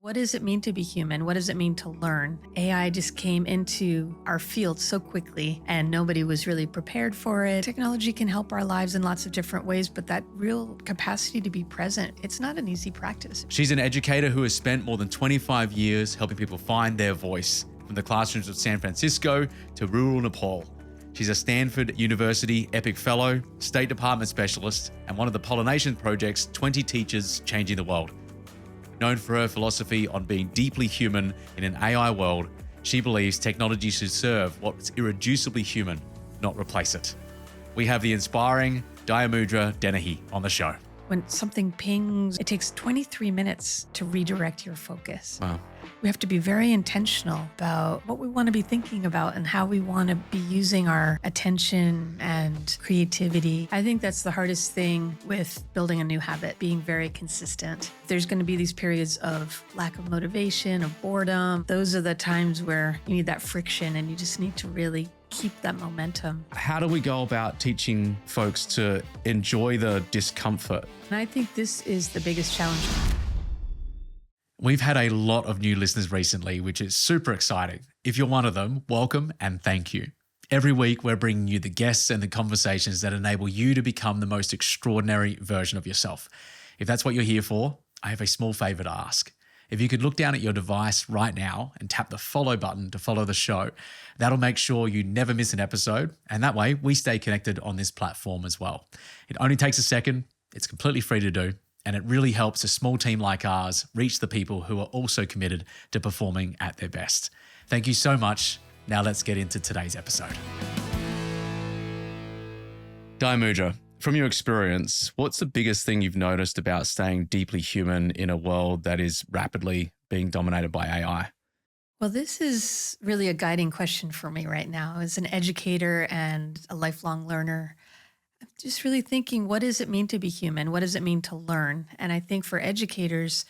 What does it mean to be human? What does it mean to learn? AI just came into our field so quickly and nobody was really prepared for it. Technology can help our lives in lots of different ways, but that real capacity to be present, it's not an easy practice. She's an educator who has spent more than 25 years helping people find their voice, from the classrooms of San Francisco to rural Nepal. She's a Stanford University EPIC Fellow, State Department Specialist, and one of the Pollination Project's 20 teachers changing the world. Known for her philosophy on being deeply human in an AI world, she believes technology should serve what's irreducibly human, not replace it. We have the inspiring Dayamudra Dennehy on the show. When something pings, it takes 23 minutes to redirect your focus. Wow. We have to be very intentional about what we want to be thinking about and how we want to be using our attention and creativity. I think that's the hardest thing with building a new habit, being very consistent. There's going to be these periods of lack of motivation, of boredom. Those are the times where you need that friction and you just need to really keep that momentum. How do we go about teaching folks to enjoy the discomfort? And I think this is the biggest challenge. We've had a lot of new listeners recently, which is super exciting. If you're one of them, welcome and thank you. Every week, we're bringing you the guests and the conversations that enable you to become the most extraordinary version of yourself. If that's what you're here for, I have a small favor to ask. If you could look down at your device right now and tap the follow button to follow the show, that'll make sure you never miss an episode. And that way, we stay connected on this platform as well. It only takes a second. It's completely free to do. And it really helps a small team like ours reach the people who are also committed to performing at their best. Thank you so much. Now let's get into today's episode. Dayamudra, from your experience, what's the biggest thing you've noticed about staying deeply human in a world that is rapidly being dominated by AI? Well, this is really a guiding question for me right now as an educator and a lifelong learner. I'm just really thinking, what does it mean to be human? What does it mean to learn? And I think for educators,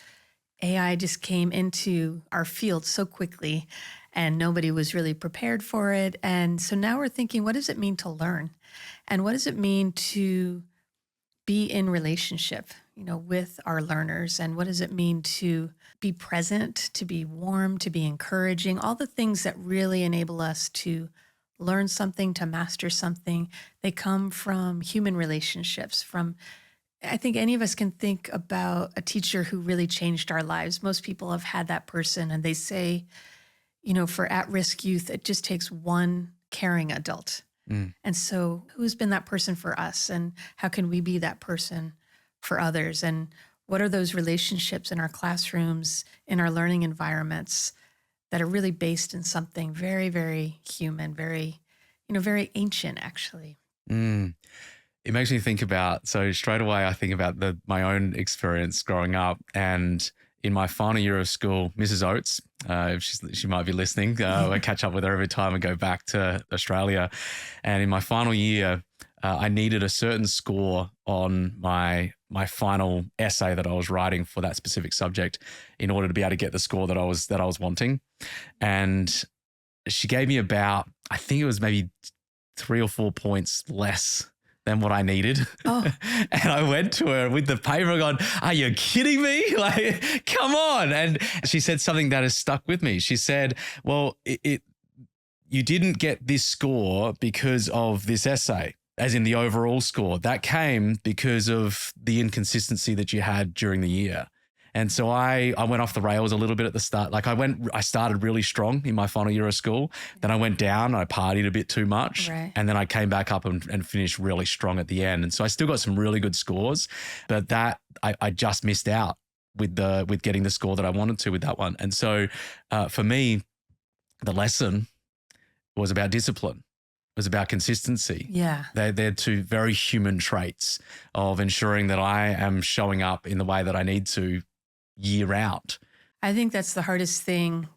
AI just came into our field so quickly and nobody was really prepared for it. And so now we're thinking, what does it mean to learn? And what does it mean to be in relationship, with our learners? And what does it mean to be present, to be warm, to be encouraging, all the things that really enable us to learn something, to master something. They come from human relationships, I think any of us can think about a teacher who really changed our lives. Most people have had that person, and they say, for at-risk youth, it just takes one caring adult. And so who's been that person for us, and how can we be that person for others? And what are those relationships in our classrooms, in our learning environments that are really based in something very, very human, very, very ancient, actually. It makes me think about, so straight away I think about my own experience growing up, and in my final year of school, Mrs. Oates, if she might be listening, I catch up with her every time I go back to Australia. And in my final year, I needed a certain score on my final essay that I was writing for that specific subject in order to be able to get the score that I was wanting. And she gave me about, I think it was maybe 3 or 4 points less than what I needed. Oh. And I went to her with the paper and gone, are you kidding me? Like, come on. And she said something that has stuck with me. She said, well, you didn't get this score because of this essay, as in the overall score. That came because of the inconsistency that you had during the year. And so I went off the rails a little bit at the start. Like I started really strong in my final year of school. Then I went down, I partied a bit too much. Right. And then I came back up and finished really strong at the end. And so I still got some really good scores, but that I just missed out with getting the score that I wanted to with that one. And so for me, the lesson was about discipline. It was about consistency. Yeah. They're two very human traits of ensuring that I am showing up in the way that I need to year out. I think that's the hardest thing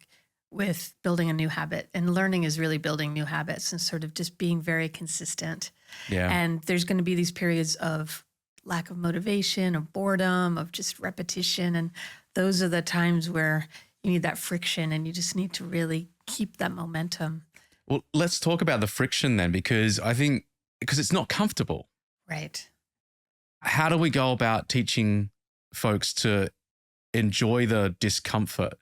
with building a new habit, and learning is really building new habits and sort of just being very consistent. Yeah. And there's going to be these periods of lack of motivation, of boredom, of just repetition. And those are the times where you need that friction and you just need to really keep that momentum. Well, let's talk about the friction then, because it's not comfortable. Right. How do we go about teaching folks to enjoy the discomfort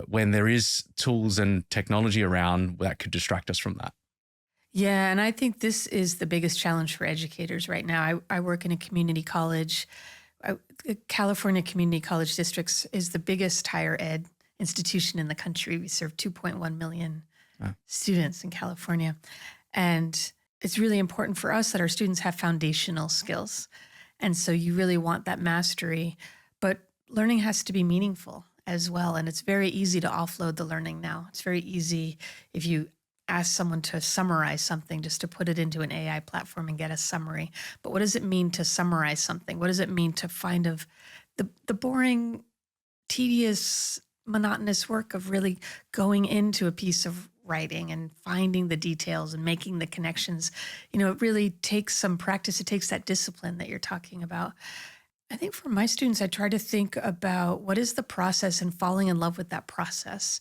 when there is tools and technology around that could distract us from that. Yeah, and I think this is the biggest challenge for educators right now. I work in a community college. The California Community College Districts is the biggest higher ed institution in the country. We serve 2.1 million Wow. students in California. And it's really important for us that our students have foundational skills. And so you really want that mastery, but learning has to be meaningful as well. And it's very easy to offload the learning now. It's very easy if you ask someone to summarize something, just to put it into an AI platform and get a summary. But what does it mean to summarize something? What does it mean to find the boring, tedious, monotonous work of really going into a piece of writing and finding the details and making the connections? It really takes some practice. It takes that discipline that you're talking about. I think for my students, I try to think about what is the process and falling in love with that process,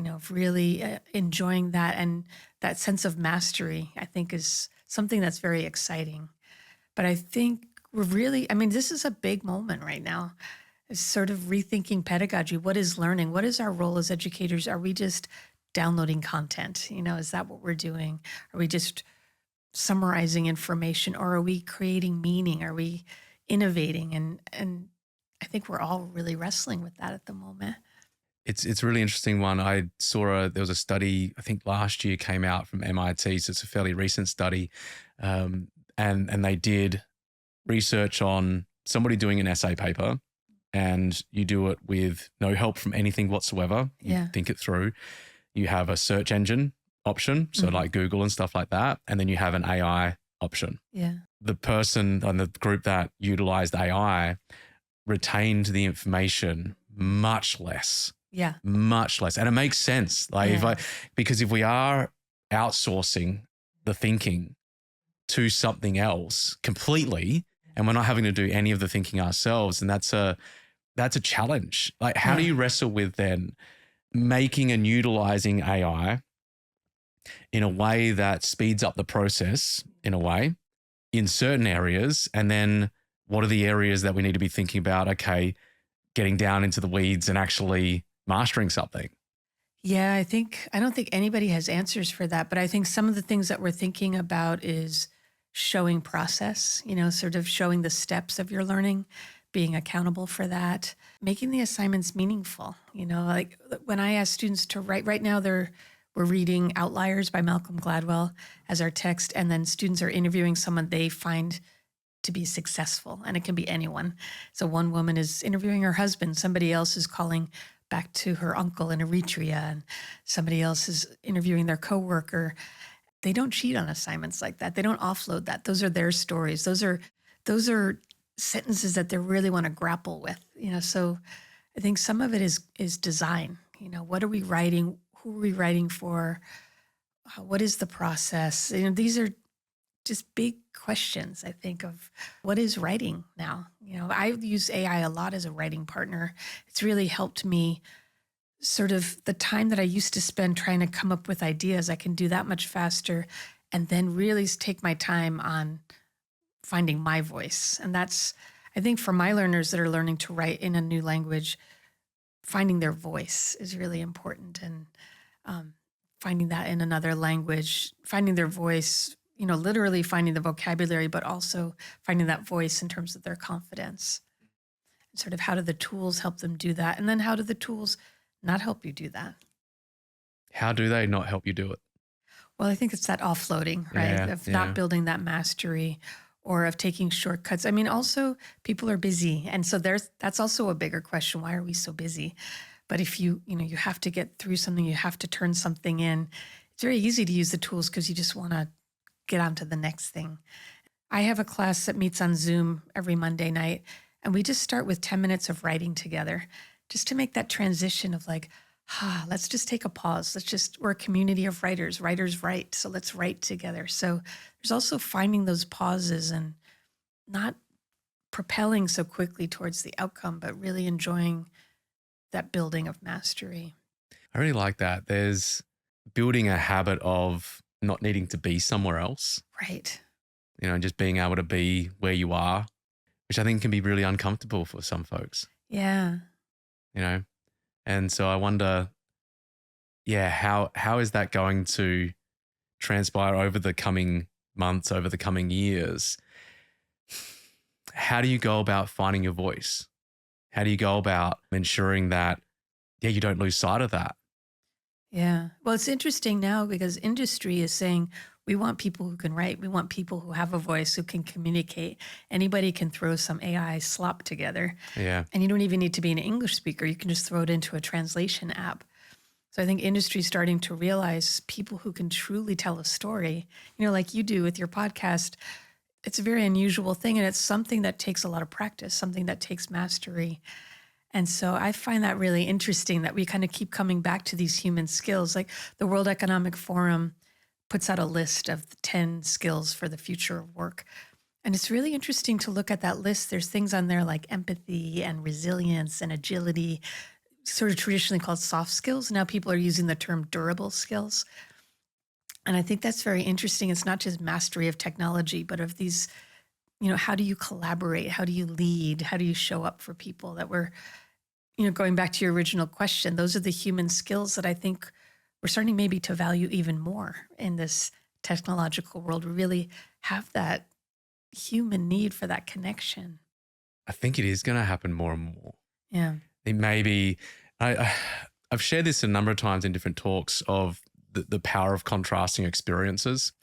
of really enjoying that, and that sense of mastery, I think, is something that's very exciting. But I think this is a big moment right now. It's sort of rethinking pedagogy. What is learning? What is our role as educators? Are we just downloading content? Is that what we're doing? Are we just summarizing information, or are we creating meaning? Are we innovating? And I think we're all really wrestling with that at the moment. It's a really interesting one. I saw there was a study, I think last year, came out from MIT, so it's a fairly recent study, and they did research on somebody doing an essay paper, and you do it with no help from anything whatsoever. You think it through. You have a search engine option, so like Google and stuff like that, and then you have an AI option. Yeah. The person and the group that utilized AI retained the information much less. Yeah. Much less. And it makes sense. Because if we are outsourcing the thinking to something else completely, and we're not having to do any of the thinking ourselves, and that's a challenge. Like, how do you wrestle with then making and utilizing AI in a way that speeds up the process in a way in certain areas? And then what are the areas that we need to be thinking about? Okay, getting down into the weeds and actually mastering something. Yeah, I don't think anybody has answers for that, but I think some of the things that we're thinking about is showing process, sort of showing the steps of your learning, being accountable for that, making the assignments meaningful. Like when I ask students to write, right now we're reading Outliers by Malcolm Gladwell as our text, and then students are interviewing someone they find to be successful, and it can be anyone. So one woman is interviewing her husband, somebody else is calling back to her uncle in Eritrea, and somebody else is interviewing their coworker. They don't cheat on assignments like that. They don't offload that. Those are their stories. Those are sentences that they really want to grapple with. So I think some of it is design. What are we writing? Who are we writing for? What is the process? These are just big questions, I think, of what is writing now. I use AI a lot as a writing partner. It's really helped me sort of the time that I used to spend trying to come up with ideas, I can do that much faster, and then really take my time on finding my voice. And that's, I think, for my learners that are learning to write in a new language, finding their voice is really important. And finding that in another language, finding their voice, literally finding the vocabulary, but also finding that voice in terms of their confidence. And sort of how do the tools help them do that? And then how do the tools not help you do that? How do they not help you do it? Well, I think it's that offloading, right? Of not building that mastery, or of taking shortcuts. I mean, also people are busy. And so that's also a bigger question. Why are we so busy? But if you have to get through something, you have to turn something in. It's very easy to use the tools because you just want to get on to the next thing. I have a class that meets on Zoom every Monday night, and we just start with 10 minutes of writing together, just to make that transition of like, let's just take a pause. We're a community of writers. Writers write, so let's write together. So there's also finding those pauses and not propelling so quickly towards the outcome, but really enjoying that building of mastery. I really like that. There's building a habit of not needing to be somewhere else. Right. Just being able to be where you are, which I think can be really uncomfortable for some folks. Yeah. you know? And so I wonder, yeah, how is that going to transpire over the coming months, over the coming years? How do you go about finding your voice? How do you go about ensuring that, yeah, you don't lose sight of that? Yeah. Well, it's interesting now because industry is saying we want people who can write. We want people who have a voice, who can communicate. Anybody can throw some AI slop together. Yeah. And you don't even need to be an English speaker. You can just throw it into a translation app. So I think industry is starting to realize people who can truly tell a story, like you do with your podcast. It's a very unusual thing. And it's something that takes a lot of practice, something that takes mastery. And so I find that really interesting that we kind of keep coming back to these human skills. Like the World Economic Forum puts out a list of the 10 skills for the future of work. And it's really interesting to look at that list. There's things on there like empathy and resilience and agility, sort of traditionally called soft skills. Now people are using the term durable skills. And I think that's very interesting. It's not just mastery of technology, but of these, how do you collaborate? How do you lead? How do you show up for people that we're, going back to your original question, those are the human skills that I think we're starting maybe to value even more in this technological world. We really have that human need for that connection. I think it is going to happen more and more. Yeah. It may be, I've shared this a number of times in different talks of the power of contrasting experiences,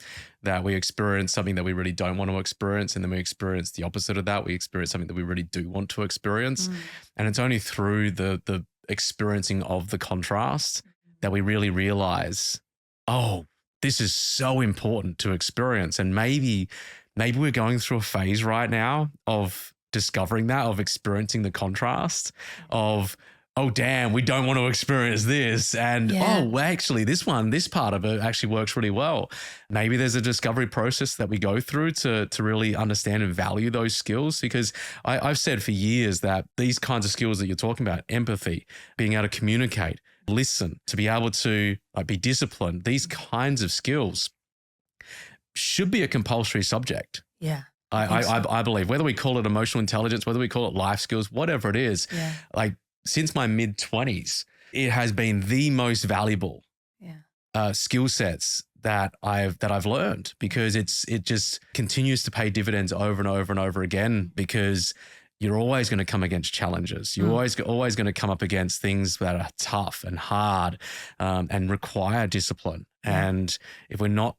that we experience something that we really don't want to experience, and then we experience the opposite of that. We experience something that we really do want to experience. And it's only through the experiencing of the contrast that we really realize, oh, this is so important to experience. And maybe we're going through a phase right now of discovering that, of experiencing the contrast of, oh, damn, we don't want to experience this. And, oh, well, actually, this part of it actually works really well. Maybe there's a discovery process that we go through to really understand and value those skills. Because I've said for years that these kinds of skills that you're talking about, empathy, being able to communicate, listen, to be able to be disciplined, these kinds of skills should be a compulsory subject. Yeah. I believe, whether we call it emotional intelligence, whether we call it life skills, whatever it is, since my mid-20s, it has been the most valuable skill sets that I've learned, because it just continues to pay dividends over and over and over again, because you're always going to come against challenges. You're always going to come up against things that are tough and hard and require discipline. And if we're not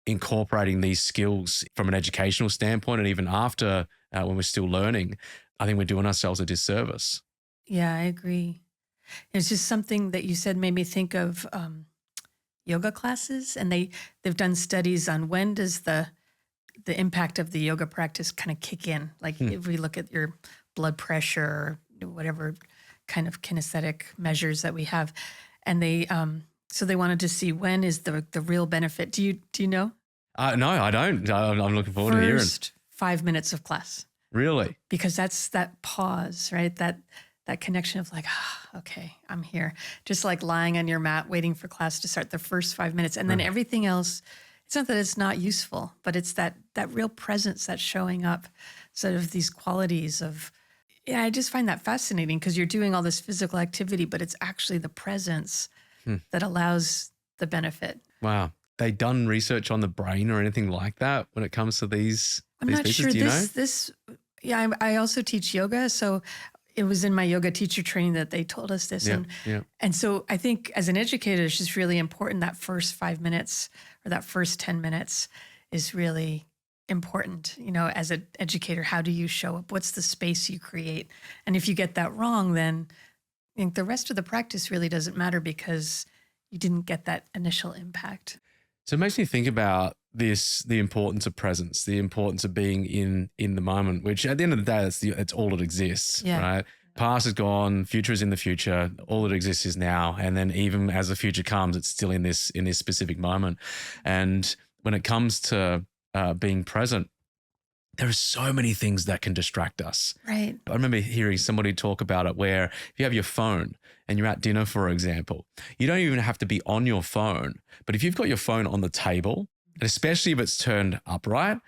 incorporating these skills from an educational standpoint, and even after when we're still learning, I think we're doing ourselves a disservice. Yeah, I agree. It's just something that you said made me think of yoga classes, and they've done studies on when does the impact of the yoga practice kind of kick in. Like if we look at your blood pressure, or whatever kind of kinesthetic measures that we have, and so they wanted to see when is the real benefit. Do you know? No, I don't. I'm looking forward to hearing. First 5 minutes of class. Really? Because that's that pause, right? That connection of like, okay, I'm here. Just like lying on your mat, waiting for class to start, the first 5 minutes. And then everything else, it's not that it's not useful, but it's that real presence that's showing up, sort of these qualities of, I just find that fascinating, because you're doing all this physical activity, but it's actually the presence that allows the benefit. Wow. They done research on the brain or anything like that when it comes to these I'm these not pieces? sure Do you know? I also teach yoga. So it was in my yoga teacher training that they told us this. And so I think as an educator, it's just really important that first 5 minutes or that first 10 minutes is really important. As an educator, how do you show up? What's the space you create? And if you get that wrong, then I think the rest of the practice really doesn't matter, because you didn't get that initial impact. So it makes me think about the importance of presence, the importance of being in the moment, which at the end of the day, it's all that exists, right? Past is gone, future is in the future. All that exists is now. And then even as the future comes, it's still in this specific moment. And when it comes to being present, there are so many things that can distract us. Right. I remember hearing somebody talk about it where if you have your phone and you're at dinner, for example, you don't even have to be on your phone. But if you've got your phone on the table, and especially if it's turned upright,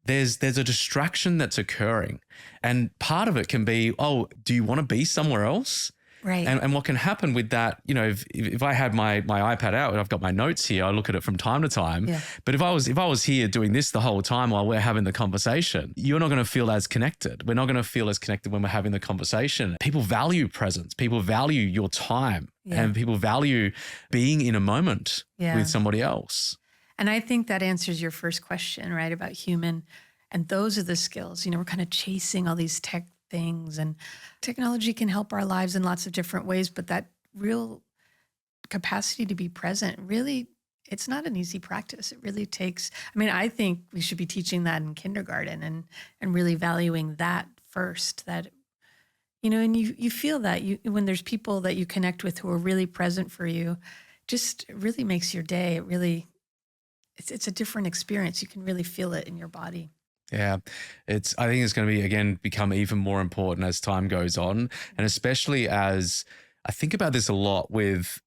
there's a distraction that's occurring. And part of it can be, oh, do you want to be somewhere else? Right. And what can happen with that, you know, if I had my iPad out and I've got my notes here, I look at it from time to time. Yeah. But if I was here doing this the whole time while we're having the conversation, you're not going to feel as connected. We're not going to feel as connected when we're having the conversation. People value presence. People value your time, and people value being in a moment with somebody else. And I think that answers your first question, right, about human. And those are the skills. You know, we're kind of chasing all these tech things, and technology can help our lives in lots of different ways, but that real capacity to be present, really, it's not an easy practice. It really takes, I mean, I think we should be teaching that in kindergarten and really valuing that first, that, you know, and you feel that when there's people that you connect with who are really present for you, just really makes your day. It really, it's a different experience. You can really feel it in your body. Yeah, I think it's going to become even more important as time goes on. And especially as I think about this a lot with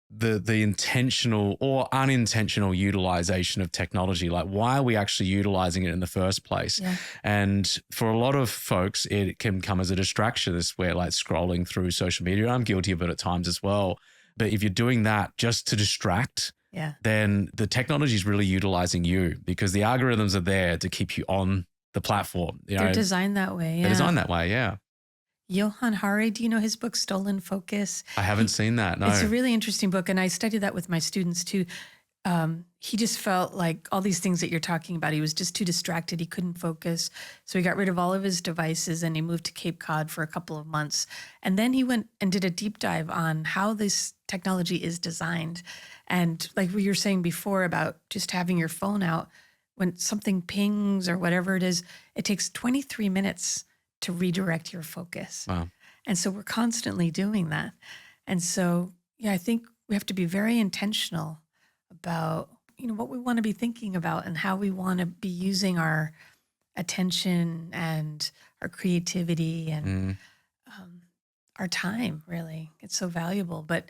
the intentional or unintentional utilization of technology. Like, why are we actually utilizing it in the first place? Yeah. And for a lot of folks, it can come as a distraction. This where like scrolling through social media. I'm guilty of it at times as well. But if you're doing that just to distract, then the technology is really utilizing you, because the algorithms are there to keep you on the platform. They're designed that way. They're designed that way, yeah. Johann Hari, do you know his book, Stolen Focus? I haven't seen that, no. It's a really interesting book, and I studied that with my students too. He just felt like all these things that you're talking about, he was just too distracted. He couldn't focus. So he got rid of all of his devices and he moved to Cape Cod for a couple of months. And then he went and did a deep dive on how this technology is designed. And like what you were saying before about just having your phone out, when something pings or whatever it is, it takes 23 minutes to redirect your focus. Wow. And so we're constantly doing that. And so, yeah, I think we have to be very intentional about, you know, what we want to be thinking about and how we want to be using our attention and our creativity and our time, really. It's so valuable, but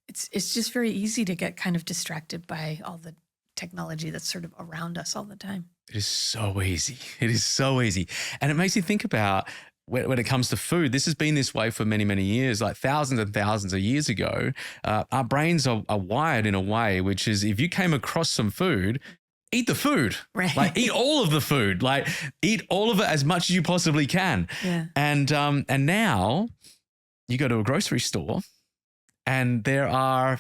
it's just very easy to get kind of distracted by all the technology that's sort of around us all the time. It is so easy. It is so easy. And it makes you think about when it comes to food, this has been this way for many, many years, like thousands and thousands of years ago. Our brains are wired in a way which is, if you came across some food, eat the food, right? Like eat all of the food, like eat all of it as much as you possibly can. Yeah. And now you go to a grocery store and there are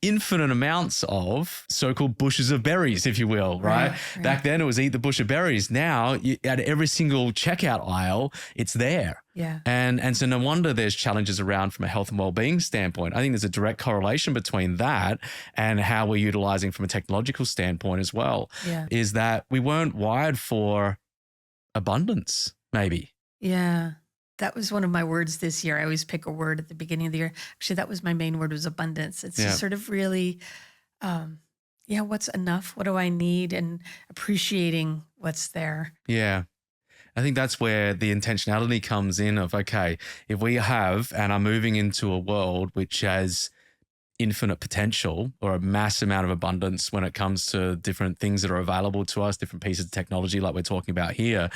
infinite amounts of so-called bushes of berries, if you will, right? Back then it was eat the bush of berries. Now at every single checkout aisle, it's there. Yeah. And so no wonder there's challenges around from a health and well-being standpoint. I think there's a direct correlation between that and how we're utilizing from a technological standpoint as well, is that we weren't wired for abundance, maybe. Yeah. That was one of my words this year. I always pick a word at the beginning of the year. Actually, that was my main word, was abundance. It's just sort of really, what's enough? What do I need? And appreciating what's there. Yeah. I think that's where the intentionality comes in of, okay, if we have and are moving into a world which has infinite potential or a mass amount of abundance when it comes to different things that are available to us, different pieces of technology like we're talking about here,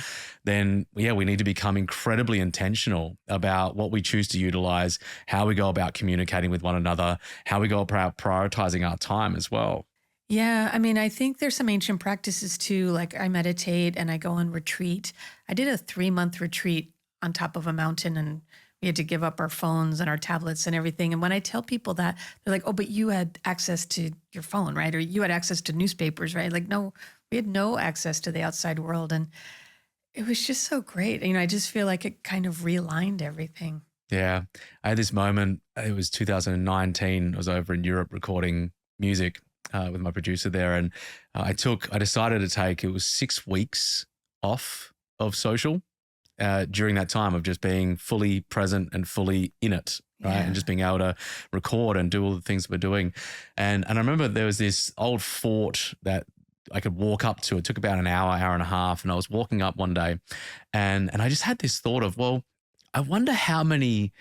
then we need to become incredibly intentional about what we choose to utilize, how we go about communicating with one another, how we go about prioritizing our time as well. Yeah, I mean, I think there's some ancient practices too, like I meditate and I go on retreat. I did a 3-month retreat on top of a mountain, and we had to give up our phones and our tablets and everything. And when I tell people that, they're like, oh, but you had access to your phone, right? Or you had access to newspapers, right? Like, no, we had no access to the outside world. And it was just so great. You know, I just feel like it kind of realigned everything. Yeah. I had this moment, it was 2019. I was over in Europe recording music with my producer there. And I decided to take, it was 6 weeks off of social. During that time of just being fully present and fully in it, right? And just being able to record and do all the things we're doing. And I remember there was this old fort that I could walk up to. It took about an hour and a half. And I was walking up one day and I just had this thought of, well, I wonder how many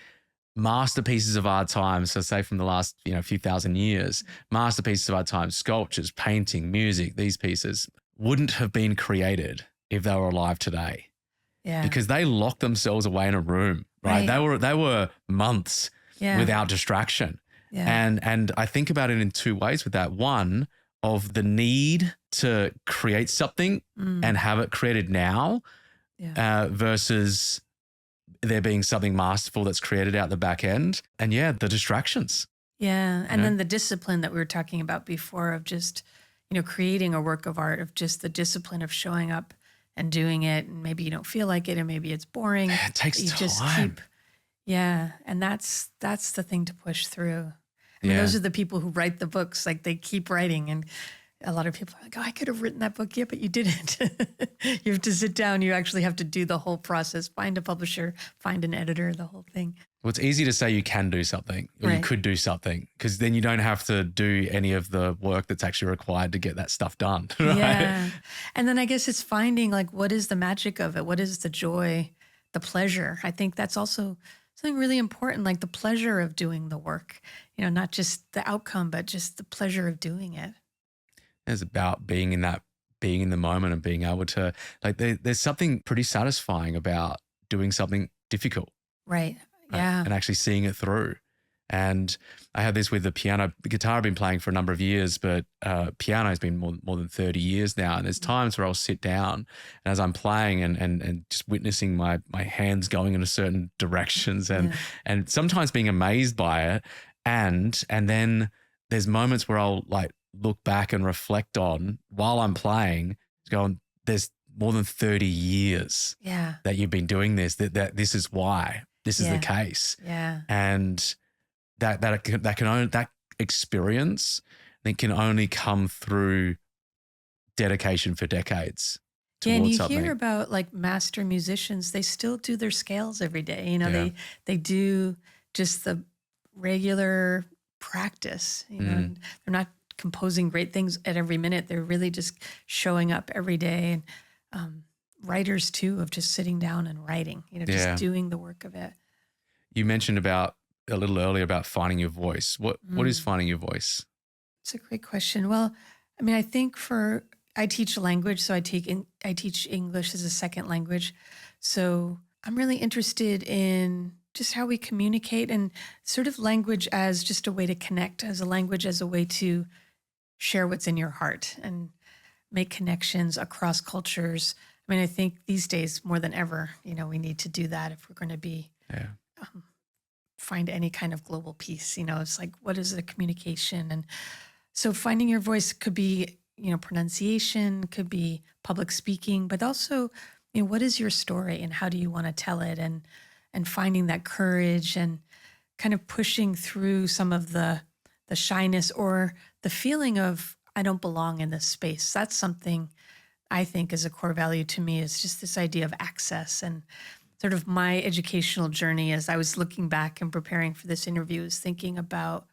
masterpieces of our time, so say from the last few thousand years, masterpieces of our time, sculptures, painting, music, these pieces wouldn't have been created if they were alive today. Yeah. Because they locked themselves away in a room, right? They were months Yeah. without distraction. Yeah. And I think about it in two ways with that. One, of the need to create something and Mm. have it created now, Yeah. versus there being something masterful that's created out the back end. And yeah, the distractions. Yeah. You And know? then the discipline that we were talking about before of just, creating a work of art, of just the discipline of showing up and doing it. And maybe you don't feel like it, and maybe it's boring, It takes but you just time. keep, yeah. And that's the thing to push through. I mean, Yeah. those are the people who write the books, like they keep writing. And a lot of people are like, oh, I could have written that book. Yeah, but you didn't. You have to sit down. You actually have to do the whole process, find a publisher, find an editor, the whole thing. Well, it's easy to say you can do something or you Right. could do something, because then you don't have to do any of the work that's actually required to get that stuff done. Right? Yeah. And then I guess it's finding like, what is the magic of it? What is the joy, the pleasure? I think that's also something really important, like the pleasure of doing the work, not just the outcome, but just the pleasure of doing it. It's about being in the moment and being able to, like, there's something pretty satisfying about doing something difficult, Right. right? Yeah. And actually seeing it through. And I have this with the piano. The guitar I've been playing for a number of years, but piano has been more than 30 years now. And there's times where I'll sit down and as I'm playing and just witnessing my hands going in a certain directions Yeah. and sometimes being amazed by it. And then there's moments where I'll like look back and reflect on while I'm playing, going, there's more than 30 years Yeah. that you've been doing this, that this is why this is the Yeah. case. Yeah. And that experience, I think, can only come through dedication for decades Yeah, and towards you something. hear about like master musicians, they still do their scales every day. Yeah. They do just the regular practice, and they're not composing great things at every minute. They're really just showing up every day. And writers too, of just sitting down and writing, Yeah. just doing the work of it. You mentioned about a little earlier about finding your voice. What is Mm. finding your voice? It's a great question. Well, I mean, I think I teach a language, so I teach English as a second language. So I'm really interested in just how we communicate, and sort of language as just a way to connect, as a language, as a way to share what's in your heart and make connections across cultures. I mean, I think these days more than ever, we need to do that if we're going to be Yeah. find any kind of global peace. It's like, what is the communication? And so finding your voice could be, pronunciation, could be public speaking, but also, what is your story and how do you want to tell it? And finding that courage and kind of pushing through some of the shyness or the feeling of, I don't belong in this space. That's something I think is a core value to me, is just this idea of access. And sort of my educational journey, as I was looking back and preparing for this interview, is thinking about,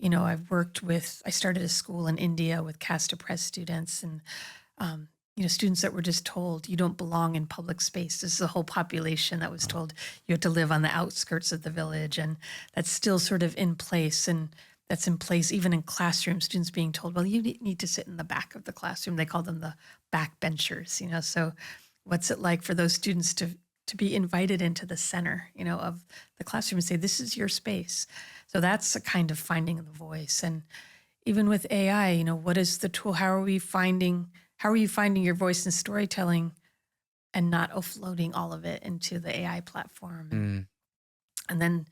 I started a school in India with caste oppressed students, and, students that were just told, you don't belong in public space. This is a whole population that was told you had to live on the outskirts of the village. And that's still sort of in place. And that's in place even in classrooms, students being told, well, you need to sit in the back of the classroom. They call them the backbenchers, So what's it like for those students to be invited into the center, of the classroom and say, this is your space? So that's a kind of finding the voice. And even with AI, what is the tool? How are you finding your voice in storytelling and not offloading all of it into the AI platform? Mm. And then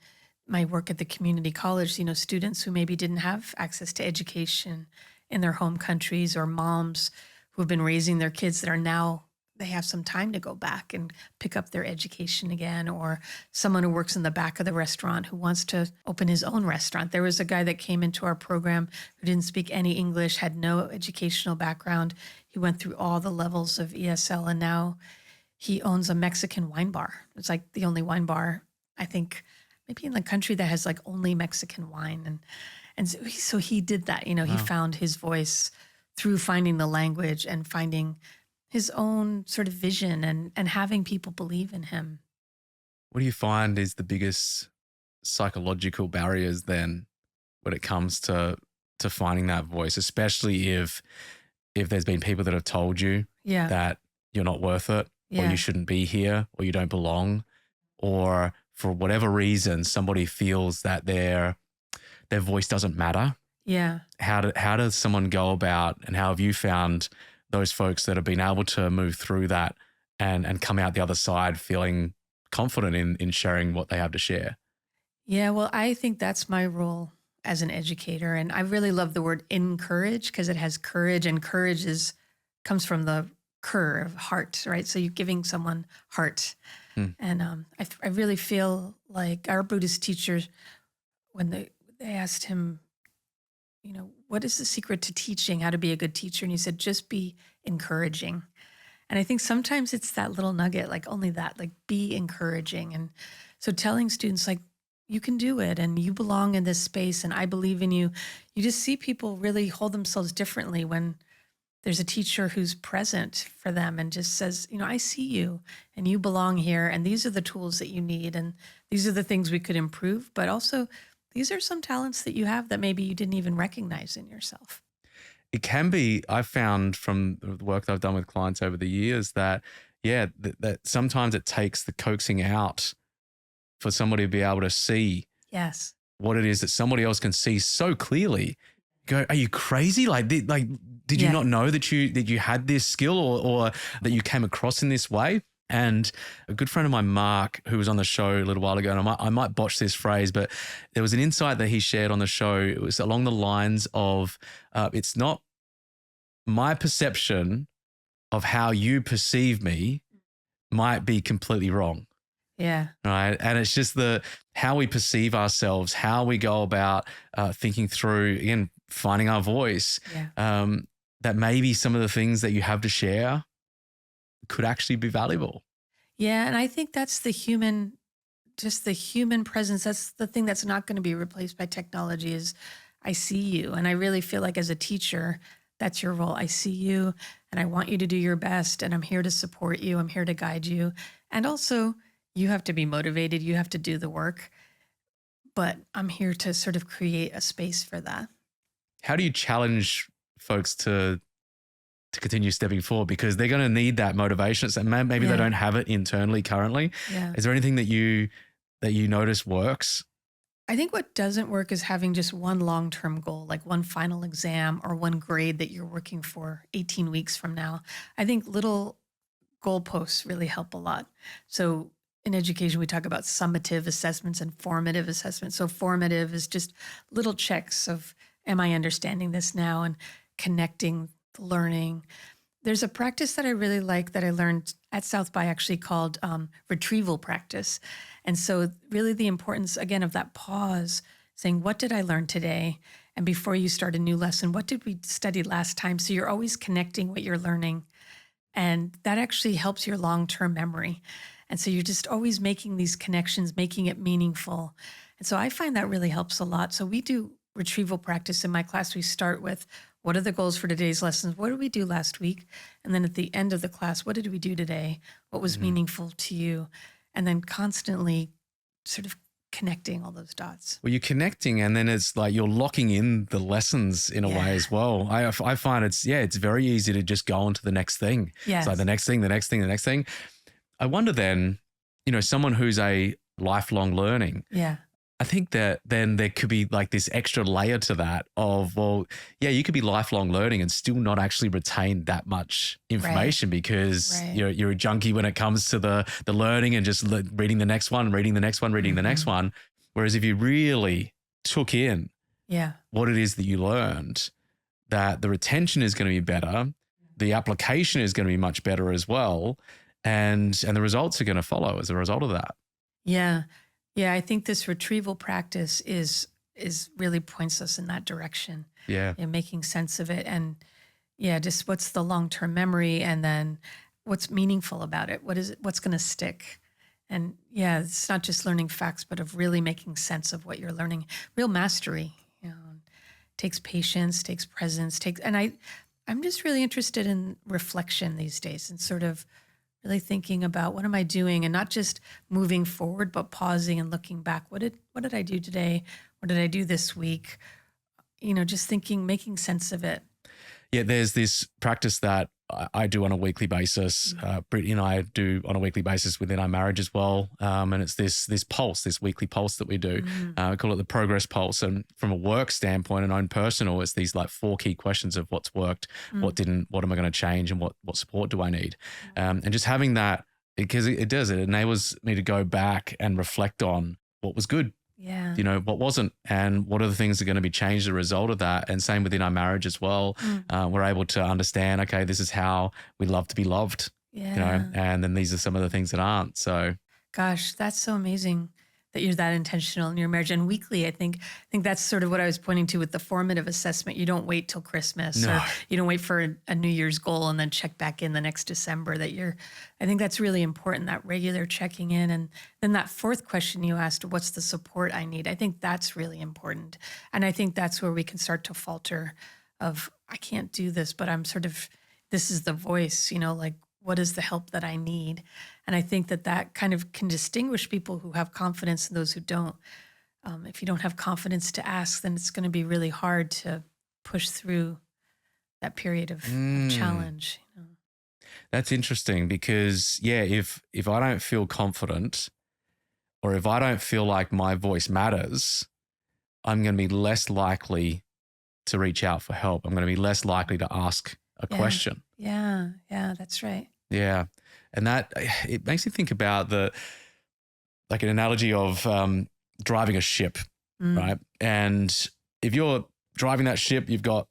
my work at the community college, students who maybe didn't have access to education in their home countries, or moms who have been raising their kids that are now, they have some time to go back and pick up their education again, or someone who works in the back of the restaurant who wants to open his own restaurant. There was a guy that came into our program who didn't speak any English, had no educational background. He went through all the levels of ESL, and now he owns a Mexican wine bar. It's like the only wine bar, I think, maybe in the country that has like only Mexican wine. And so he did that, he Wow. found his voice through finding the language and finding his own sort of vision and having people believe in him. What do you find is the biggest psychological barriers then when it comes to finding that voice, especially if there's been people that have told you Yeah. that you're not worth it, or Yeah. you shouldn't be here, or you don't belong, or for whatever reason, somebody feels that their voice doesn't matter. Yeah. How does someone go about, and how have you found those folks that have been able to move through that and come out the other side feeling confident in sharing what they have to share? Yeah, well, I think that's my role as an educator. And I really love the word encourage because it has courage, and courage comes from the cur of heart, right? So you're giving someone heart. Hmm. And I really feel like our Buddhist teachers, when they asked him, what is the secret to teaching, how to be a good teacher? And he said, just be encouraging. And I think sometimes it's that little nugget, like only that, like be encouraging. And so telling students, like, you can do it and you belong in this space and I believe in you. You just see people really hold themselves differently when there's a teacher who's present for them and just says, I see you and you belong here. And these are the tools that you need. And these are the things we could improve. But also, these are some talents that you have that maybe you didn't even recognize in yourself. It can be, I've found from the work that I've done with clients over the years that, that sometimes it takes the coaxing out for somebody to be able to see Yes. what it is that somebody else can see so clearly. Go, are you crazy? Did you not know that you had this skill or that you came across in this way? And a good friend of mine, Mark, who was on the show a little while ago, and I might botch this phrase, but there was an insight that he shared on the show. It was along the lines of, it's not my perception of how you perceive me might be completely wrong. Yeah. Right. And it's just how we perceive ourselves, how we go about thinking through, again, finding our voice, that maybe some of the things that you have to share could actually be valuable. Yeah. And I think that's the human presence. That's the thing that's not going to be replaced by technology is I see you. And I really feel like as a teacher, that's your role. I see you and I want you to do your best. And I'm here to support you. I'm here to guide you. And also, you have to be motivated. You have to do the work. But I'm here to sort of create a space for that. How do you challenge folks to continue stepping forward? Because they're going to need that motivation. So maybe they don't have it internally currently. Yeah. Is there anything that you notice works? I think what doesn't work is having just one long-term goal, like one final exam or one grade that you're working for 18 weeks from now. I think little goalposts really help a lot. So in education, we talk about summative assessments and formative assessments. So formative is just little checks of, am I understanding this now? And connecting the learning. There's a practice that I really like that I learned at South by actually called retrieval practice. And so really the importance, again, of that pause, saying, what did I learn today? And before you start a new lesson, what did we study last time? So you're always connecting what you're learning. And that actually helps your long-term memory. And so you're just always making these connections, making it meaningful. And so I find that really helps a lot. So we do retrieval practice in my class. We start with, what are the goals for today's lessons? What did we do last week? And then at the end of the class, what did we do today? What was meaningful to you? And then constantly sort of connecting all those dots. Well, you're connecting, and then it's like you're locking in the lessons in a way as well. I find it's very easy to just go on to the next thing. Yes. It's like the next thing, the next thing, the next thing. I wonder then, someone who's a lifelong learning. Yeah. I think that then there could be like this extra layer to that of, you could be lifelong learning and still not actually retain that much information because you're a junkie when it comes to the learning and just reading the next one, reading the next one, reading the next one. Whereas if you really took in what it is that you learned, that the retention is going to be better, the application is going to be much better as well, and the results are going to follow as a result of that. Yeah. Yeah, I think this retrieval practice is really points us in that direction. Yeah. And making sense of it. And just what's the long-term memory and then what's meaningful about it? What is it? What's going to stick? And it's not just learning facts, but of really making sense of what you're learning. Real mastery, takes patience, takes presence, and I'm just really interested in reflection these days and sort of really thinking about what am I doing and not just moving forward, but pausing and looking back. What did I do today? What did I do this week? Just thinking, making sense of it. Yeah, there's this practice that I do on a weekly basis. Brittany and I do on a weekly basis within our marriage as well. And it's this pulse, this weekly pulse that we do. We call it the progress pulse. And from a work standpoint and own personal, it's these like 4 key questions of what's worked, what didn't, what am I going to change, and what support do I need? And just having that, because it enables me to go back and reflect on what was good. Yeah. You know, what wasn't, and what are the things that are going to be changed as a result of that. And same within our marriage as well. We're able to understand, okay, this is how we love to be loved, Yeah. you know, and then these are some of the things that aren't. So, Gosh, that's so amazing that you're that intentional in your marriage. And weekly, I think that's sort of what I was pointing to with the formative assessment. You don't wait till Christmas, No. or you don't wait for a New Year's goal and then check back in the next December. I think that's really important, that regular checking in. And then that 4th question you asked, what's the support I need? I think that's really important. And I think that's where we can start to falter of, I can't do this, but this is the voice, you know, like, what is the help that I need? And I think that kind of can distinguish people who have confidence and those who don't. If you don't have confidence to ask, then it's going to be really hard to push through that period of challenge. You know? That's interesting because, yeah, if I don't feel confident, or if I don't feel like my voice matters, I'm going to be less likely to reach out for help. I'm going to be less likely to ask a question. Yeah, that's right. Yeah. And that, it makes me think about like an analogy of driving a ship, right? And if you're driving that ship, you've got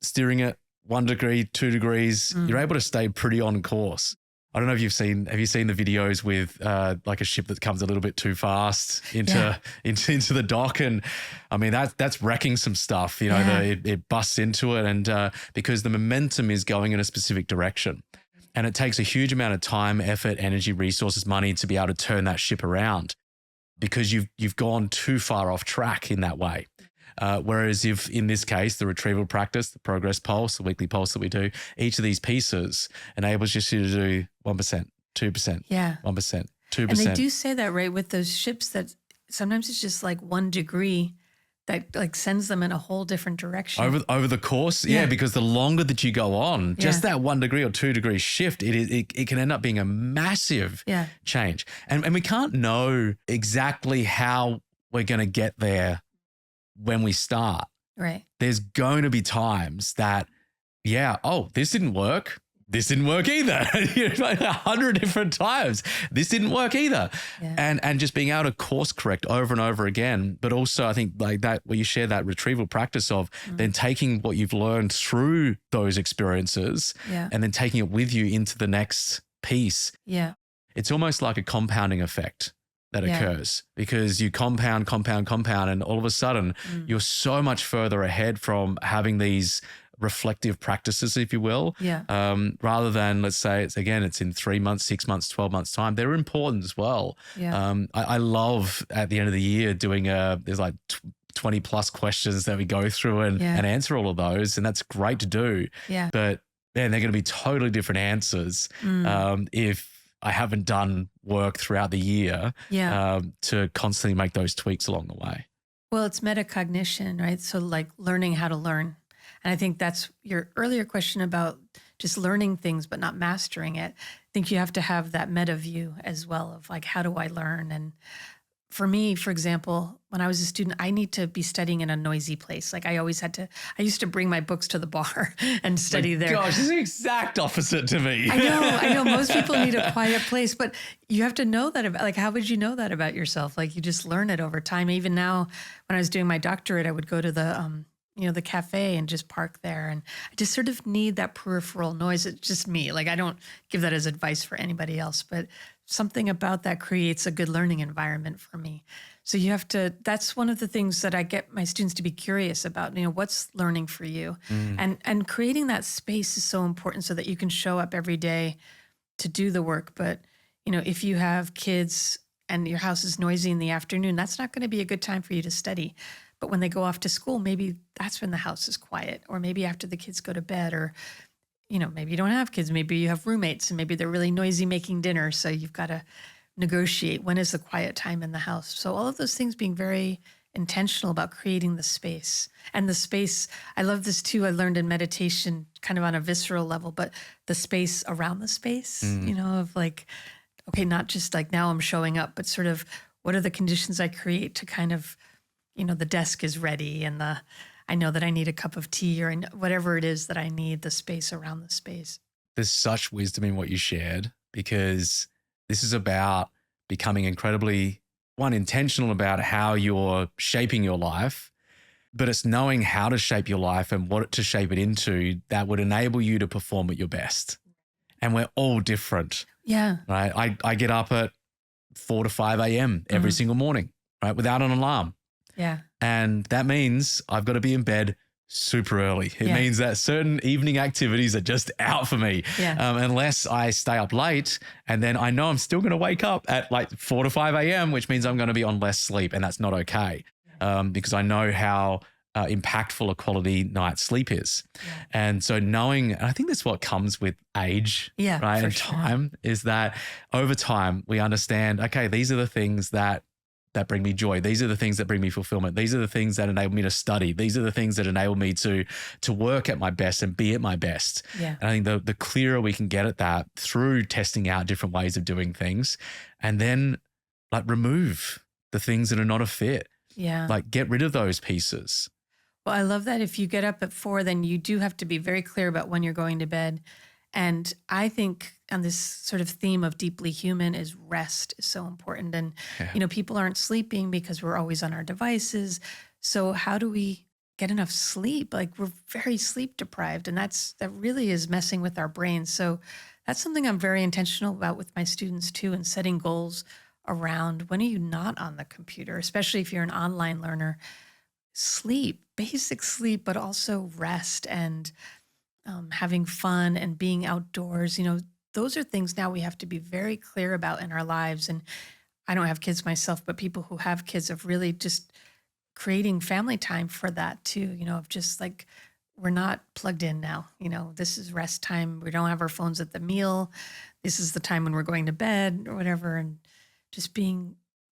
steering it 1 degree, 2 degrees, you're able to stay pretty on course. I don't know if have you seen the videos with like a ship that comes a little bit too fast into the dock? And I mean, that's wrecking some stuff, you know, it busts into it, and because the momentum is going in a specific direction. And it takes a huge amount of time, effort, energy, resources, money to be able to turn that ship around, because you've gone too far off track in that way. Whereas if in this case, the retrieval practice, the progress pulse, the weekly pulse that we do, each of these pieces enables you to do 1%, 2%, 1%, 2%. And they do say that, right, with those ships, that sometimes it's just like 1 degree that like sends them in a whole different direction. Over the course, because the longer that you go on, just that 1 degree or 2 degree shift, it can end up being a massive change. And we can't know exactly how we're going to get there when we start. Right. There's going to be times that, this didn't work. This didn't work either. Like 100 different times. This didn't work either. Yeah. And just being able to course correct over and over again. But also I think like that, where you share that retrieval practice of then taking what you've learned through those experiences and then taking it with you into the next piece. Yeah. It's almost like a compounding effect that occurs, because you compound, and all of a sudden you're so much further ahead from having these reflective practices, if you will, rather than, let's say it's in 3 months, 6 months, 12 months time. They're important as well. I love at the end of the year doing there's like 20 plus questions that we go through and answer all of those. And that's great to do. Yeah. But man, they're going to be totally different answers if I haven't done work throughout the year to constantly make those tweaks along the way. Well, it's metacognition, right? So like learning how to learn. And I think that's your earlier question about just learning things but not mastering it. I think you have to have that meta view as well of like, how do I learn? And for me, for example, when I was a student, I need to be studying in a noisy place. Like I used to bring my books to the bar and study there. Gosh, this is the exact opposite to me. I know. Most people need a quiet place, but you have to know that about, like, how would you know that about yourself? Like you just learn it over time. Even now, when I was doing my doctorate, I would go to the cafe and just park there. And I just sort of need that peripheral noise. It's just me. Like I don't give that as advice for anybody else, but something about that creates a good learning environment for me. So that's one of the things that I get my students to be curious about, what's learning for you? And creating that space is so important so that you can show up every day to do the work. But, if you have kids and your house is noisy in the afternoon, that's not going to be a good time for you to study. But when they go off to school, maybe that's when the house is quiet, or maybe after the kids go to bed, or, maybe you don't have kids, maybe you have roommates and maybe they're really noisy making dinner. So you've got to negotiate when is the quiet time in the house. So all of those things being very intentional about creating the space. And the space, I love this too. I learned in meditation kind of on a visceral level, but the space around the space, Mm. of like, okay, not just like now I'm showing up, but sort of what are the conditions I create to kind of, the desk is ready and I know that I need a cup of tea or whatever it is that I need, the space around the space. There's such wisdom in what you shared, because this is about becoming incredibly, one, intentional about how you're shaping your life, but it's knowing how to shape your life and what to shape it into that would enable you to perform at your best. And we're all different, Yeah. right? I get up at 4 to 5 a.m. every single morning, right? Without an alarm. Yeah. And that means I've got to be in bed super early. It Yeah. means that certain evening activities are just out for me, Yeah. unless I stay up late, and then I know I'm still going to wake up at like 4 to 5 a.m., which means I'm going to be on less sleep, and that's not okay, because I know how impactful a quality night's sleep is. Yeah. And so knowing, and I think that's what comes with age, Yeah, right, for and sure. time, is that over time we understand, okay, these are the things that bring me joy. These are the things that bring me fulfillment. These are the things that enable me to study. These are the things that enable me to work at my best and be at my best. Yeah. And I think the clearer we can get at that through testing out different ways of doing things, and then like remove the things that are not a fit. Yeah. Like get rid of those pieces. Well, I love that if you get up at 4, then you do have to be very clear about when you're going to bed. And I think on this sort of theme of deeply human is rest is so important. And, Yeah. People aren't sleeping because we're always on our devices. So how do we get enough sleep? Like we're very sleep deprived, and that really is messing with our brains. So that's something I'm very intentional about with my students too, and setting goals around when are you not on the computer, especially if you're an online learner. Sleep, basic sleep, but also rest and having fun and being outdoors. Those are things now we have to be very clear about in our lives. And I don't have kids myself, but people who have kids of really just creating family time for that too, of just like, we're not plugged in now. This is rest time. We don't have our phones at the meal. This is the time when we're going to bed or whatever. And just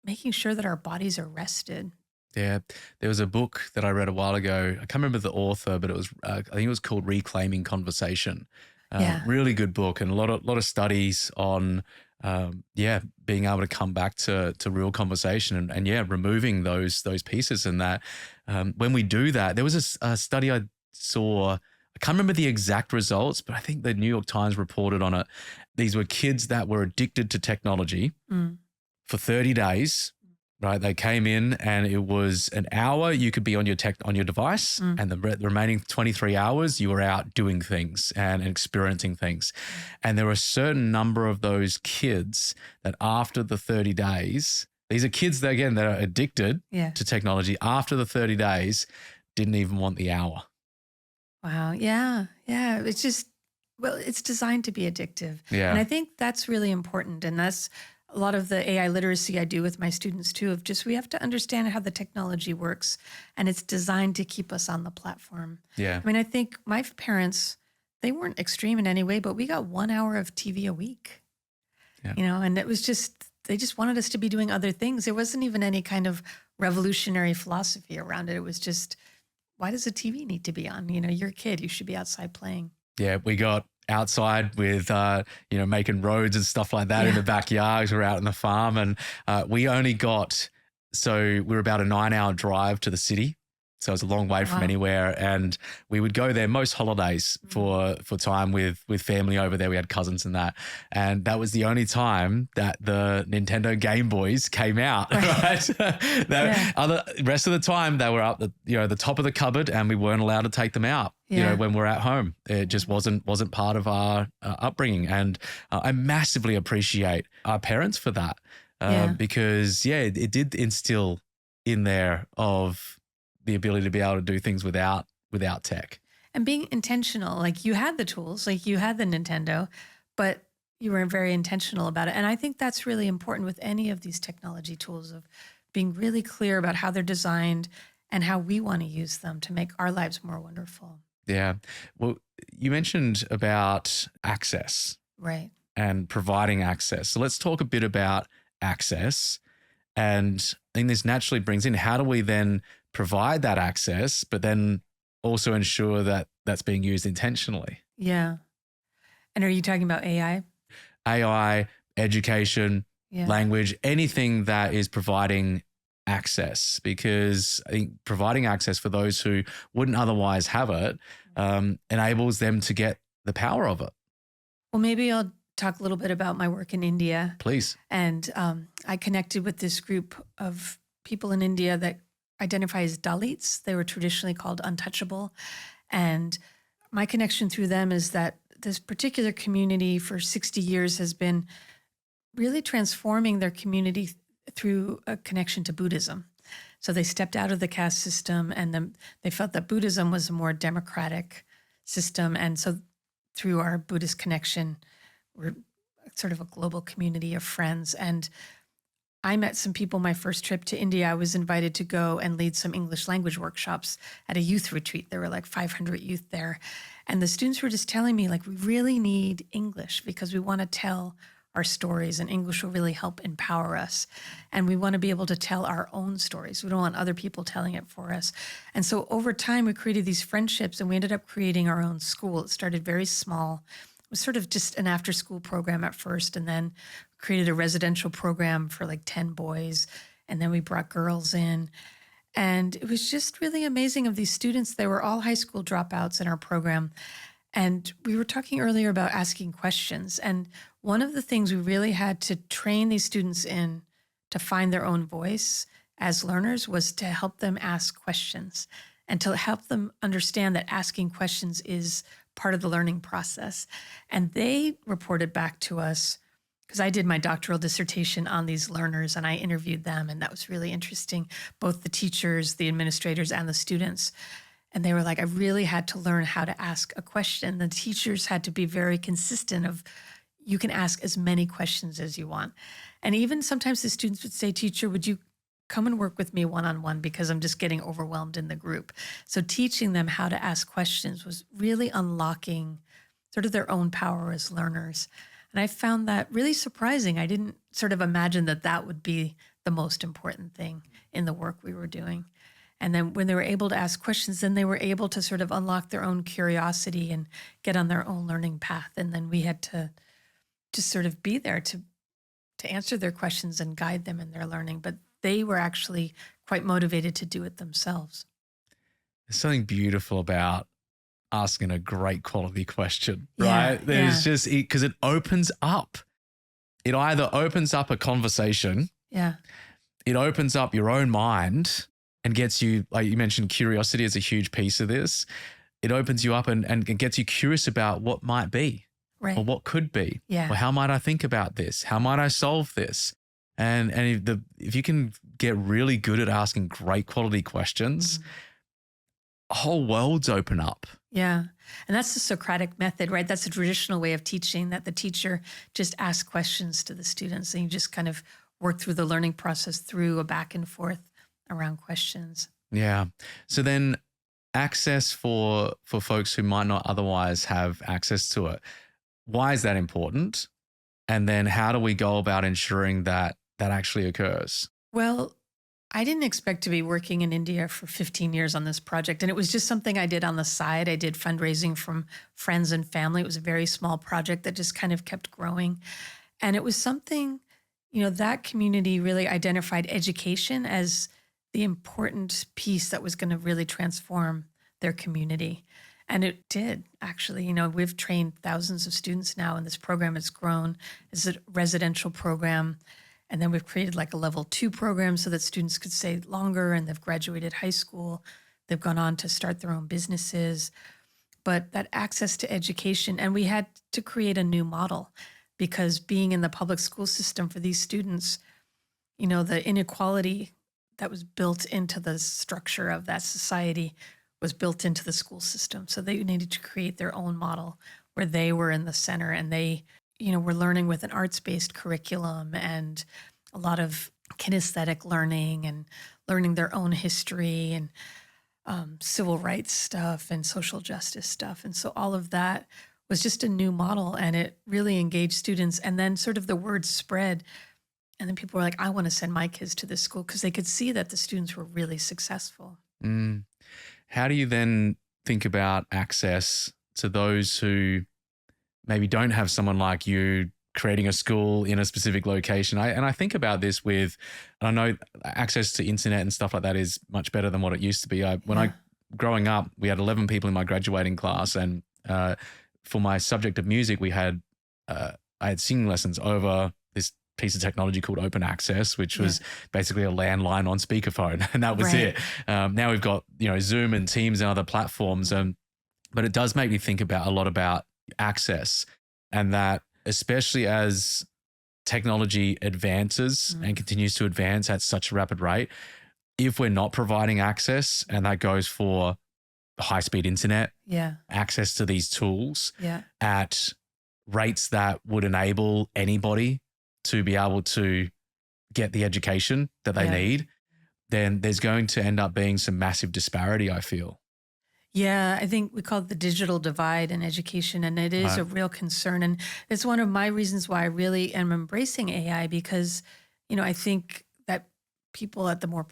making sure that our bodies are rested. Yeah, there was a book that I read a while ago. I can't remember the author, but it was I think it was called Reclaiming Conversation. Yeah. Really good book, and a lot of studies on being able to come back to real conversation and removing those pieces. And that when we do that, there was a study I saw. I can't remember the exact results, but I think the New York Times reported on it. These were kids that were addicted to technology for 30 days. Right, they came in and it was an hour you could be on your device, and the remaining 23 hours you were out doing things and experiencing things. And there were a certain number of those kids that after the 30 days, these are kids that again that are addicted to technology. After the 30 days, didn't even want the hour. Wow. Yeah. Yeah. It's just, well, it's designed to be addictive. Yeah. And I think that's really important. And that's a lot of the AI literacy I do with my students too, of just, we have to understand how the technology works, and it's designed to keep us on the platform. Yeah. I mean, I think my parents, they weren't extreme in any way, but we got 1 hour of TV a week, Yeah. And it was just, they just wanted us to be doing other things. There wasn't even any kind of revolutionary philosophy around it. It was just, why does the TV need to be on? You're a kid, you should be outside playing. Yeah, we got outside with, making roads and stuff like that in the backyards. We're out on the farm, and we only got, so we're about a 9-hour drive to the city. So it's a long way from anywhere. And we would go there most holidays for time with family over there. We had cousins and that. And that was the only time that the Nintendo Game Boys came out, right? Rest of the time they were up the top of the cupboard, and we weren't allowed to take them out. When we're at home. It just wasn't part of our upbringing. And I massively appreciate our parents for that, because it did instill in there of the ability to be able to do things without tech. And being intentional, like you had the tools, like you had the Nintendo, but you were very intentional about it. And I think that's really important with any of these technology tools, of being really clear about how they're designed and how we want to use them to make our lives more wonderful. Yeah. Well, you mentioned about access. Right. And providing access. So let's talk a bit about access And I think this naturally brings in, how do we then provide that access, but then also ensure that that's being used intentionally? Yeah. And are you talking about AI? AI, education, Yeah. language, anything that is providing access, because I think providing access for those who wouldn't otherwise have it enables them to get the power of it. Well, maybe I'll talk a little bit about my work in India. Please. And I connected with this group of people in India that identify as Dalits. They were traditionally called untouchable. And my connection through them is that this particular community for 60 years has been really transforming their community through a connection to Buddhism. So they stepped out of the caste system, and then they felt that Buddhism was a more democratic system. And so through our Buddhist connection, we're sort of a global community of friends. And I met some people my first trip to India. I was invited to go and lead some English language workshops at a youth retreat. There were like 500 youth there. And the students were just telling me, like, we really need English because we want to tell our stories, and English will really help empower us. And we want to be able to tell our own stories. We don't want other people telling it for us. And so over time, we created these friendships, and we ended up creating our own school. It started very small. It was sort of just an after-school program at first, and then created a residential program for like 10 boys. And then we brought girls in. And it was just really amazing of these students. They were all high school dropouts in our program. And we were talking earlier about asking questions. And one of the things we really had to train these students in to find their own voice as learners was to help them ask questions and to help them understand that asking questions is part of the learning process. And they reported back to us, because I did my doctoral dissertation on these learners and I interviewed them, and that was really interesting, both the teachers, the administrators, and the students. And they were like, I really had to learn how to ask a question. The teachers had to be very consistent of, you can ask as many questions as you want. And even sometimes the students would say, teacher, would you come and work with me one-on-one because I'm just getting overwhelmed in the group. So teaching them how to ask questions was really unlocking sort of their own power as learners. And I found that really surprising. I didn't sort of imagine that that would be the most important thing in the work we were doing. And then when they were able to ask questions, then they were able to sort of unlock their own curiosity and get on their own learning path. And then we had to just sort of be there to answer their questions and guide them in their learning. But they were actually quite motivated to do it themselves. There's something beautiful about asking a great quality question, Yeah, right? There's just, because it opens up. It either opens up a conversation. Yeah. It opens up your own mind and gets you, like you mentioned, curiosity is a huge piece of this. It opens you up and gets you curious about what might be, Right. or what could be. Yeah. Or how might I think about this? How might I solve this? And if you can get really good at asking great quality questions, whole worlds open up. Yeah. And that's the Socratic method, right? That's a traditional way of teaching, that the teacher just asks questions to the students and you just kind of work through the learning process through a back and forth around questions. Yeah. So then access for folks who might not otherwise have access to it. Why is that important? And then how do we go about ensuring that that actually occurs? Well, I didn't expect to be working in India for 15 years on this project. And it was just something I did on the side. I did fundraising from friends and family. It was a very small project that just kind of kept growing. And it was something, that community really identified education as the important piece that was going to really transform their community. And it did, actually. We've trained thousands of students now, and this program has grown. It's a residential program. And then we've created like a level 2 program so that students could stay longer, and they've graduated high school. They've gone on to start their own businesses. But that access to education, and we had to create a new model, because being in the public school system for these students, the inequality that was built into the structure of that society was built into the school system. So they needed to create their own model where they were in the center, and they we're learning with an arts-based curriculum and a lot of kinesthetic learning and learning their own history and civil rights stuff and social justice stuff. And so all of that was just a new model, and it really engaged students. And then sort of the word spread. And then people were like, I want to send my kids to this school because they could see that the students were really successful. Mm. How do you then think about access to those who maybe don't have someone like you creating a school in a specific location? I think about this with, I know access to internet and stuff like that is much better than what it used to be. Growing up, we had 11 people in my graduating class, and for my subject of music, I had singing lessons over this piece of technology called open access, which was basically a landline on speakerphone, and that was it. Now we've got Zoom and Teams and other platforms, but it does make me think about a lot about access, and that especially as technology advances and continues to advance at such a rapid rate, if we're not providing access, and that goes for high-speed internet, access to these tools at rates that would enable anybody to be able to get the education that they need, then there's going to end up being some massive disparity, I feel. Yeah, I think we call it the digital divide in education, and it is a real concern. And it's one of my reasons why I really am embracing AI, because, I think that people at the more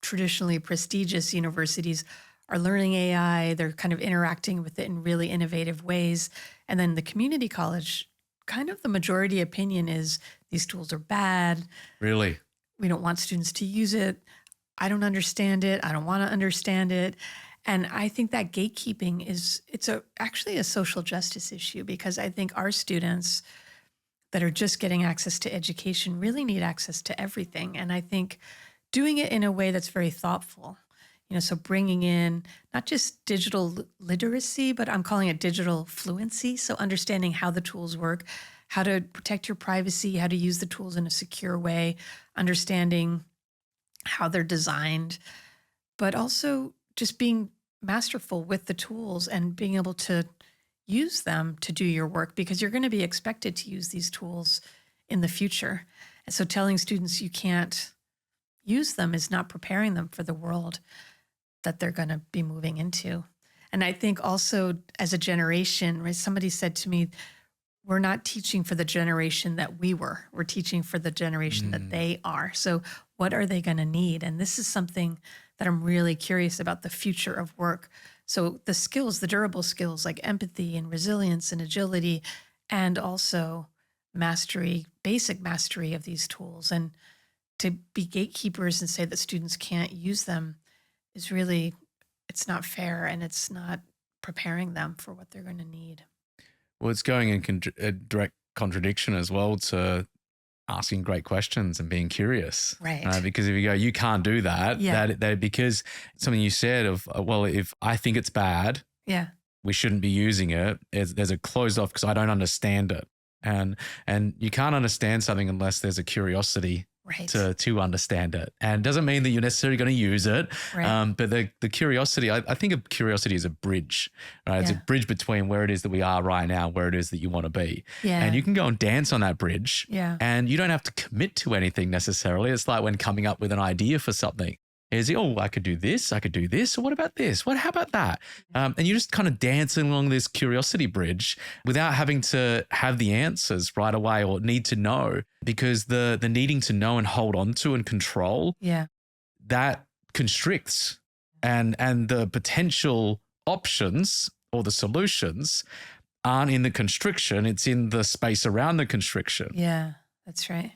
traditionally prestigious universities are learning AI. They're kind of interacting with it in really innovative ways. And then the community college, kind of the majority opinion is these tools are bad. Really? We don't want students to use it. I don't understand it. I don't want to understand it. And I think that gatekeeping it's actually a social justice issue, because I think our students that are just getting access to education really need access to everything. And I think doing it in a way that's very thoughtful, so bringing in not just digital literacy, but I'm calling it digital fluency. So understanding how the tools work, how to protect your privacy, how to use the tools in a secure way, understanding how they're designed, but also just being masterful with the tools and being able to use them to do your work, because you're going to be expected to use these tools in the future. And so telling students you can't use them is not preparing them for the world that they're going to be moving into. And I think also as a generation, right, somebody said to me, we're not teaching for the generation that we were. We're teaching for the generation that they are. So what are they going to need? And this is something that I'm really curious about, the future of work. So the skills, the durable skills like empathy and resilience and agility, and also mastery, basic mastery of these tools. And to be gatekeepers and say that students can't use them is really, it's not fair, and it's not preparing them for what they're going to need. Well, it's going in a direct contradiction as well to asking great questions and being curious. Right. Because if you go, you can't do that, because something you said of, well, if I think it's bad, we shouldn't be using it. There's a closed off because I don't understand it. And you can't understand something unless there's a curiosity to understand it. And it doesn't mean that you're necessarily going to use it. Right. But the curiosity, I think of curiosity as a bridge, right? It's a bridge between where it is that we are right now, where it is that you want to be. Yeah. And you can go and dance on that bridge. Yeah. And you don't have to commit to anything necessarily. It's like when coming up with an idea for something. I could do this, or what about this? How about that? And you're just kind of dancing along this curiosity bridge without having to have the answers right away or need to know, because the needing to know and hold on to and control, that constricts, and the potential options or the solutions aren't in the constriction, it's in the space around the constriction. Yeah, that's right.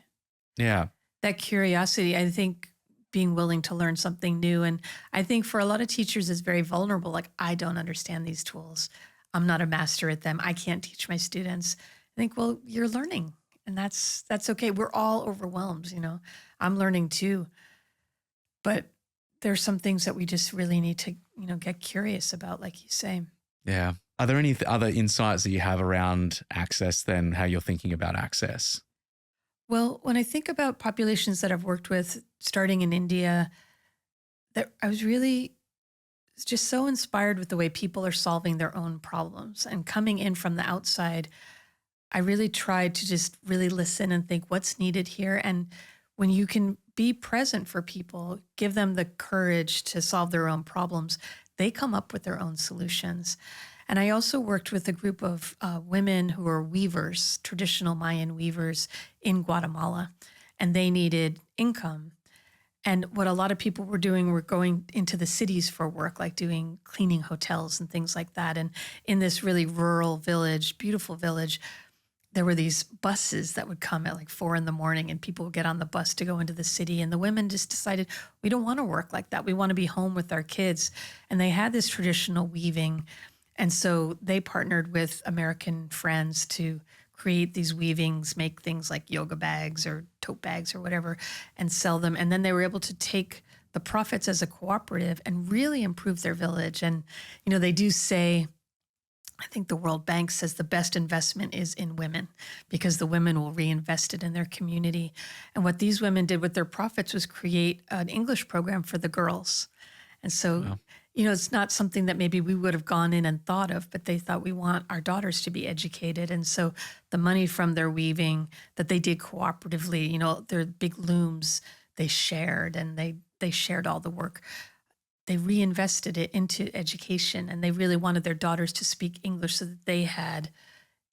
Yeah. That curiosity, I think, being willing to learn something new. And I think for a lot of teachers, it's very vulnerable. Like, I don't understand these tools. I'm not a master at them. I can't teach my students. I think, well, you're learning, and that's okay. We're all overwhelmed. I'm learning too, but there's some things that we just really need to, get curious about, like you say. Yeah. Are there any other insights that you have around access then, how you're thinking about access? Well, when I think about populations that I've worked with, starting in India, that I was really just so inspired with the way people are solving their own problems. And coming in from the outside, I really tried to just really listen and think what's needed here. And when you can be present for people, give them the courage to solve their own problems, they come up with their own solutions. And I also worked with a group of women who are weavers, traditional Mayan weavers in Guatemala. and they needed income. And what a lot of people were doing were going into the cities for work, like doing cleaning hotels and things like that. And in this really rural village, beautiful village, there were these buses that would come at like 4 a.m, and people would get on the bus to go into the city. And the women just decided, we don't want to work like that. We want to be home with our kids. And they had this traditional weaving. And so they partnered with American friends to create these weavings, make things like yoga bags or tote bags or whatever, and sell them. And then they were able to take the profits as a cooperative and really improve their village. And, they do say, I think the World Bank says the best investment is in women because the women will reinvest it in their community. And what these women did with their profits was create an English program for the girls. And so, Wow. It's not something that maybe we would have gone in and thought of, but they thought we want our daughters to be educated. And so the money from their weaving that they did cooperatively, their big looms, they shared, and they shared all the work. They reinvested it into education, and they really wanted their daughters to speak English so that they had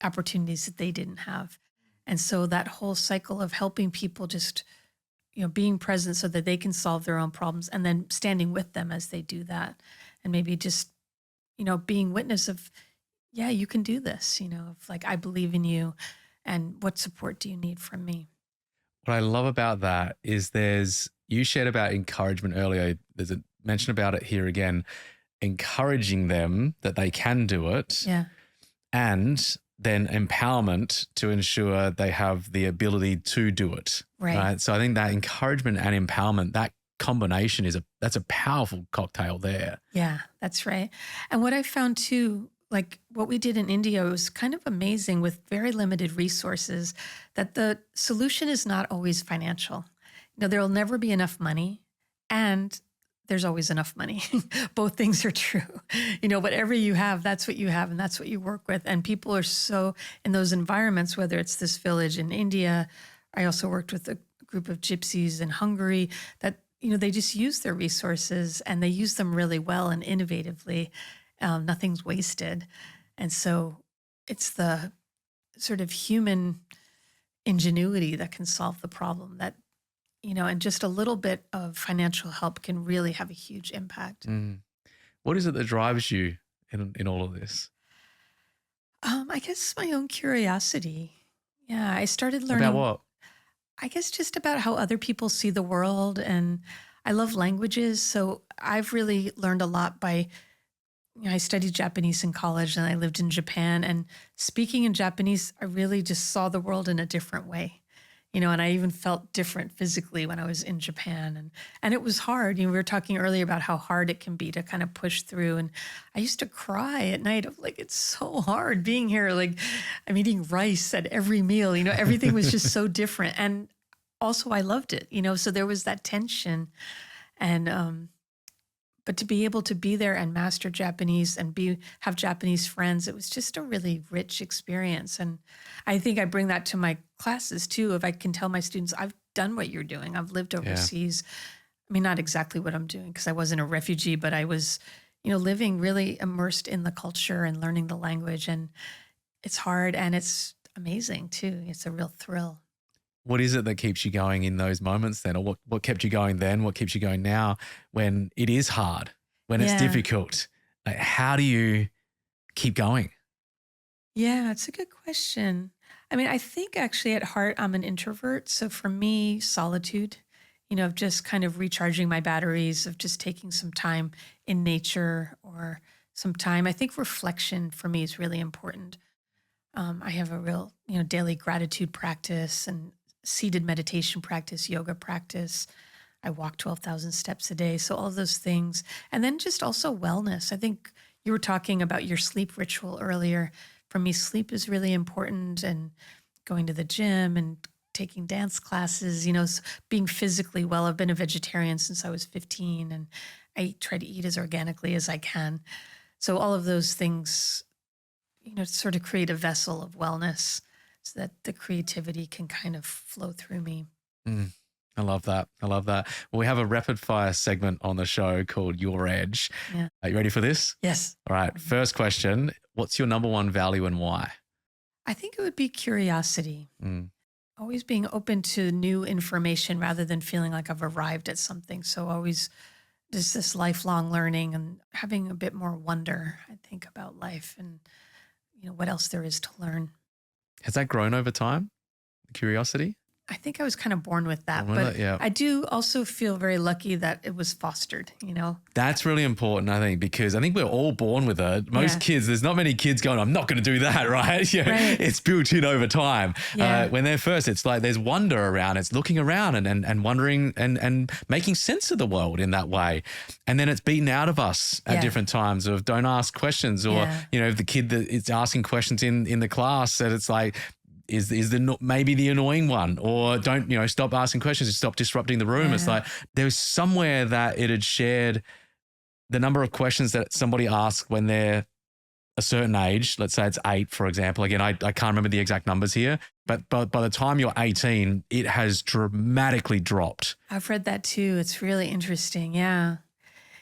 opportunities that they didn't have. And so that whole cycle of helping people just, being present so that they can solve their own problems, and then standing with them as they do that, and maybe just, being witness of, yeah, you can do this, of like, I believe in you, and what support do you need from me? What I love about that is you shared about encouragement earlier. There's a mention about it here again, encouraging them that they can do it, Yeah. and then empowerment to ensure they have the ability to do it. Right. So I think that encouragement and empowerment, that combination that's a powerful cocktail there. Yeah, that's right. And what I found too, like what we did in India was kind of amazing with very limited resources, that the solution is not always financial. There'll never be enough money, and there's always enough money. Both things are true. Whatever you have, that's what you have, and that's what you work with. And people are so in those environments, whether it's this village in India, I also worked with a group of gypsies in Hungary that, they just use their resources and they use them really well and innovatively. Nothing's wasted. And so it's the sort of human ingenuity that can solve the problem, that, and just a little bit of financial help can really have a huge impact. What is it that drives you in all of this? I guess my own curiosity. Yeah, I started About learning, what? I guess, just about how other people see the world. And I love languages. So I've really learned a lot by, I studied Japanese in college and I lived in Japan. And speaking in Japanese, I really just saw the world in a different way. And I even felt different physically when I was in Japan. And it was hard. We were talking earlier about how hard it can be to kind of push through. And I used to cry at night of like, it's so hard being here. Like, I'm eating rice at every meal. Everything was just so different. And also I loved it, so there was that tension. And but to be able to be there and master Japanese and have Japanese friends, it was just a really rich experience. And I think I bring that to my classes too. If I can tell my students, I've done what you're doing. I've lived overseas. I mean, not exactly what I'm doing because I wasn't a refugee, but I was, living really immersed in the culture and learning the language. And it's hard and it's amazing too. It's a real thrill. What is it that keeps you going in those moments then? Or what kept you going then? What keeps you going now when it is hard, when it's Yeah. difficult? Like, how do you keep going? Yeah, it's a good question. I mean, I think actually at heart, I'm an introvert. So for me, solitude, of just kind of recharging my batteries, of just taking some time in nature or some time. I think reflection for me is really important. I have a real, daily gratitude practice and seated meditation practice, yoga practice. I walk 12,000 steps a day. So all those things. And then just also wellness. I think you were talking about your sleep ritual earlier. For me, sleep is really important, and going to the gym and taking dance classes, being physically well. I've been a vegetarian since I was 15, and I try to eat as organically as I can. So all of those things, sort of create a vessel of wellness so that the creativity can kind of flow through me. Mm, I love that. I love that. Well, we have a rapid fire segment on the show called Your Edge. Yeah. Are you ready for this? Yes. All right. First question. What's your number one value and why? I think it would be curiosity. Mm. always being open to new information rather than feeling like I've arrived at something. So always just this lifelong learning and having a bit more wonder, I think, about life and, what else there is to learn. Has that grown over time? Curiosity? I think I was kind of born with that, Born with but it, yeah. I do also feel very lucky that it was fostered. That's really important, I think, because I think we're all born with it. Most Yeah. kids, there's not many kids going, I'm not going to do that, right? Right. It's built in over time. Yeah. When they're first, it's like there's wonder around. It's looking around and wondering and making sense of the world in that way. And then it's beaten out of us at Yeah. different times of don't ask questions or, Yeah. the kid that is asking questions in the class that it's like, is maybe the annoying one, or don't, stop asking questions, stop disrupting the room. Yeah. It's like there was somewhere that it had shared the number of questions that somebody asks when they're a certain age. Let's say it's 8, for example. Again, I can't remember the exact numbers here, but by the time you're 18, it has dramatically dropped. I've read that too. It's really interesting. Yeah.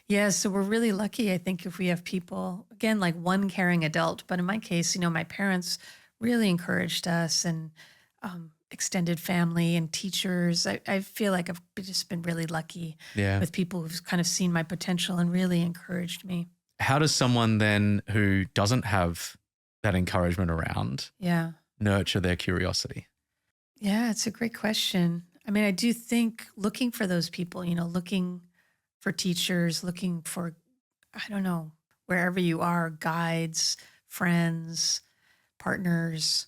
Yeah. So we're really lucky, I think, if we have people, again, like one caring adult. But in my case, my parents really encouraged us, and extended family and teachers. I feel like I've just been really lucky with people who've kind of seen my potential and really encouraged me. How does someone then who doesn't have that encouragement around Yeah. nurture their curiosity? Yeah, it's a great question. I mean, I do think looking for those people, looking for teachers, looking for, I don't know, wherever you are, guides, friends, partners.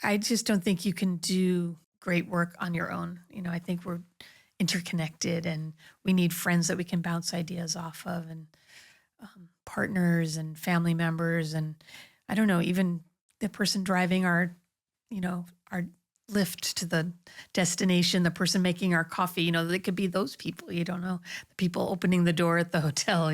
I just don't think you can do great work on your own. I think we're interconnected, and we need friends that we can bounce ideas off of, and partners and family members. And I don't know, even the person driving our lift to the destination, the person making our coffee, they could be those people. You don't know, the people opening the door at the hotel.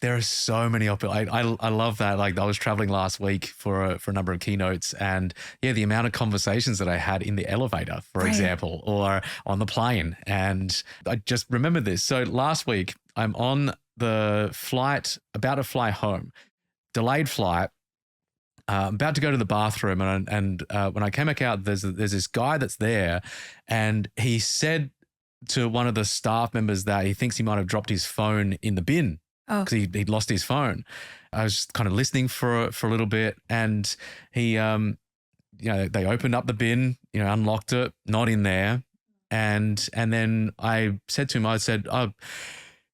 There are so many I love that. Like, I was traveling last week for a number of keynotes, and the amount of conversations that I had in the elevator, for example, or on the plane. And I just remember this. So last week I'm on the flight, about to fly home, delayed flight. I'm about to go to the bathroom, and when I came back out, there's this guy that's there, and he said to one of the staff members that he thinks he might have dropped his phone in the bin. Oh, Because he'd lost his phone. I was kind of listening for a little bit, and he, they opened up the bin, unlocked it, not in there, and then I said to him, oh,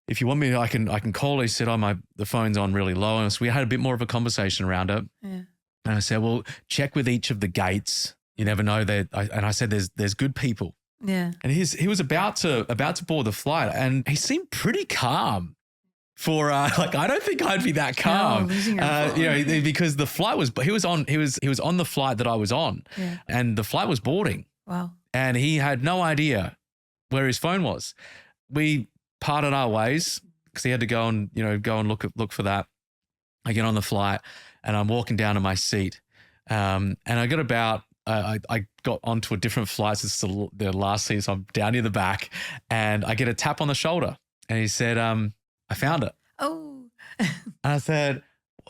if you want me, I can call. He said, the phone's on really low, and so we had a bit more of a conversation around it. yeah. And I said, well, check with each of the gates. You never know. And I said, there's good people. Yeah. And he was about to board the flight, and he seemed pretty calm. For I don't think I'd be that calm, No, losing your phone. because the flight he was on the flight that I was on, and the flight was boarding, Wow. and he had no idea where his phone was. We parted our ways because he had to go and look for that. I get on the flight, and I'm walking down to my seat, and I got about. I got onto a different flight. So it's the last seat, so I'm down near the back, and I get a tap on the shoulder, and he said, I found it. Oh. And I said,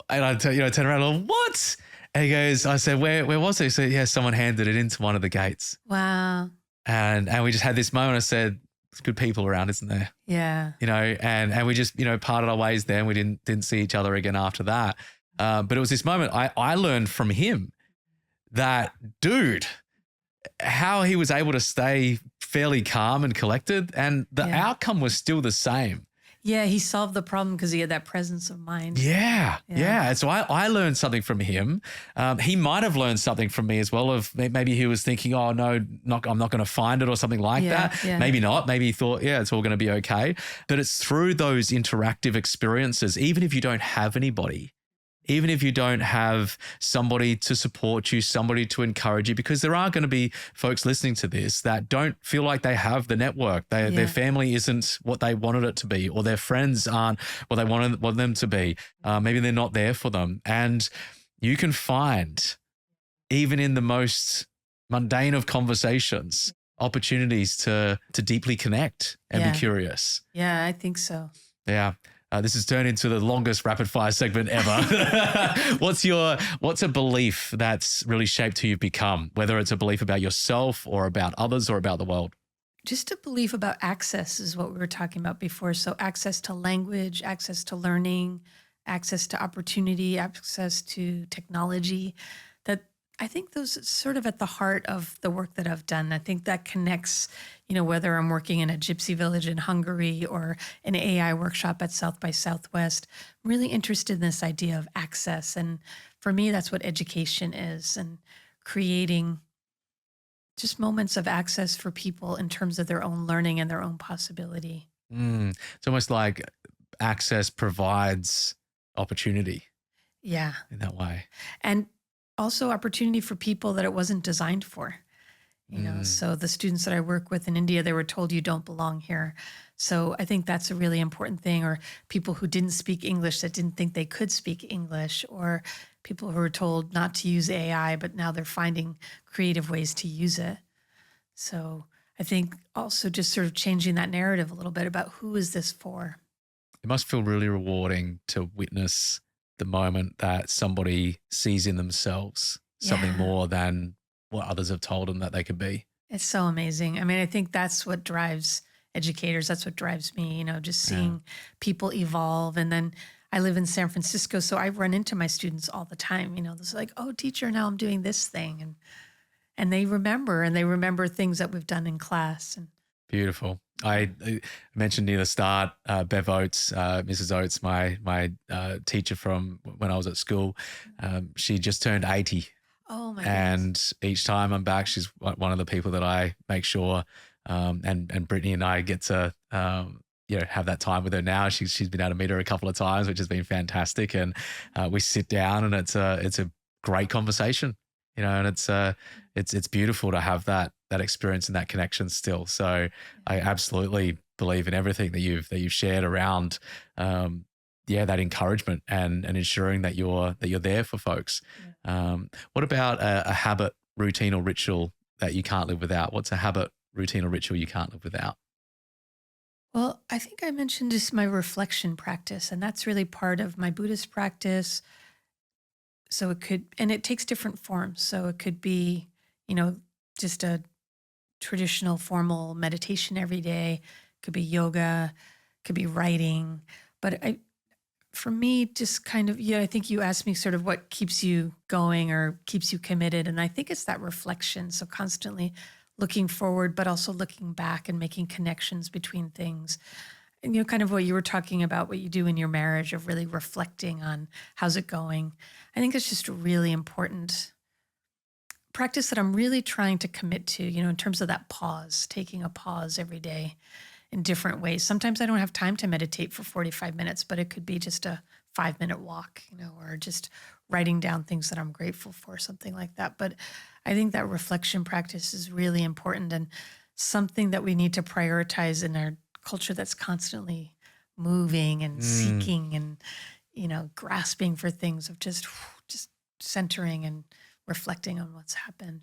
and I turn around and go, what? And he goes, I said, where was it? He said, yeah, someone handed it into one of the gates. Wow. And we just had this moment. I said, there's good people around, isn't there? Yeah. And we just, parted our ways there, and we didn't see each other again after that. But it was this moment I learned from him that, dude, how he was able to stay fairly calm and collected, and the outcome was still the same. Yeah, he solved the problem because he had that presence of mind. Yeah. And so I learned something from him. He might have learned something from me as well. Of maybe he was thinking, oh no, I'm not going to find it or something like that. Yeah. Maybe not. Maybe he thought, it's all going to be okay. But it's through those interactive experiences, even if you don't have anybody, even if you don't have somebody to support you, somebody to encourage you, because there are going to be folks listening to this that don't feel like they have the network. Their family isn't what they wanted it to be, or their friends aren't what they want them to be. Maybe they're not there for them. And you can find, even in the most mundane of conversations, opportunities to deeply connect and be curious. Yeah, I think so. Yeah. This has turned into the longest rapid fire segment ever. What's a belief that's really shaped who you've become, whether it's a belief about yourself or about others or about the world? Just a belief about access is what we were talking about before. So access to language, access to learning, access to opportunity, access to technology. That I think those are sort of at the heart of the work that I've done. I think that connects, whether I'm working in a gypsy village in Hungary or an AI workshop at South by Southwest. I'm really interested in this idea of access. And for me, that's what education is, and creating just moments of access for people in terms of their own learning and their own possibility. It's almost like access provides opportunity Yeah. in that way. And also opportunity for people that it wasn't designed for. Mm. So the students that I work with in India, they were told you don't belong here. So I think that's a really important thing. Or people who didn't speak English that didn't think they could speak English, or people who were told not to use AI, but now they're finding creative ways to use it. So I think also just sort of changing that narrative a little bit about who is this for? It must feel really rewarding to witness the moment that somebody sees in themselves something Yeah. more than what others have told them that they could be. It's so amazing. I mean, I think that's what drives educators. That's what drives me, just seeing people evolve. And then I live in San Francisco, so I run into my students all the time. It's like, oh, teacher, now I'm doing this thing. And they remember things that we've done in class. And Beautiful. I mentioned near the start, Bev Oates, Mrs. Oates, my teacher from when I was at school, she just turned 80. oh my And goodness. each time I'm back, she's one of the people that I make sure, and Brittany and I get to, have that time with her now. She's been able to meet her a couple of times, which has been fantastic. And we sit down, and it's a great conversation, and it's beautiful to have that experience and that connection still. So I absolutely believe in everything that you've shared around, that encouragement and ensuring that you're there for folks. What about a habit, routine, or ritual that you can't live without? What's a habit, routine, or ritual you can't live without? Well, I think I mentioned just my reflection practice, and that's really part of my Buddhist practice. So it takes different forms. So it could be, just a traditional formal meditation every day, could be yoga, could be writing. But for me, just kind of, I think you asked me sort of what keeps you going or keeps you committed. And I think it's that reflection. So constantly looking forward, but also looking back and making connections between things. And, kind of what you were talking about, what you do in your marriage of really reflecting on how's it going. I think it's just a really important practice that I'm really trying to commit to, in terms of that pause, taking a pause every day in different ways. Sometimes I don't have time to meditate for 45 minutes, but it could be just a 5-minute walk, or just writing down things that I'm grateful for, something like that. But I think that reflection practice is really important and something that we need to prioritize in our culture that's constantly moving and seeking and, grasping for things, of just centering and reflecting on what's happened.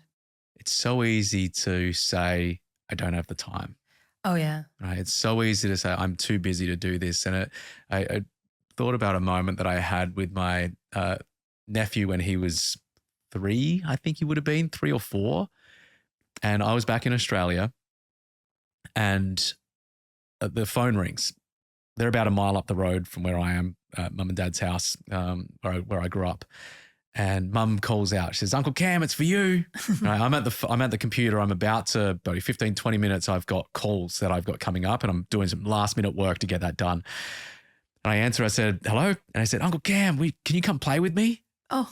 It's so easy to say, I don't have the time. Oh, yeah. Right? It's so easy to say, I'm too busy to do this. And I thought about a moment that I had with my nephew when he was 3, I think he would have been 3 or 4. And I was back in Australia, and the phone rings. They're about a mile up the road from where I am, mum and dad's house, where I grew up. And mum calls out. She says, Uncle Cam, it's for you. Right, I'm at the computer. I'm about to, about 15, 20 minutes. I've got calls that I've got coming up, and I'm doing some last minute work to get that done. And I answer, I said, hello. And I said, Uncle Cam, can you come play with me? Oh,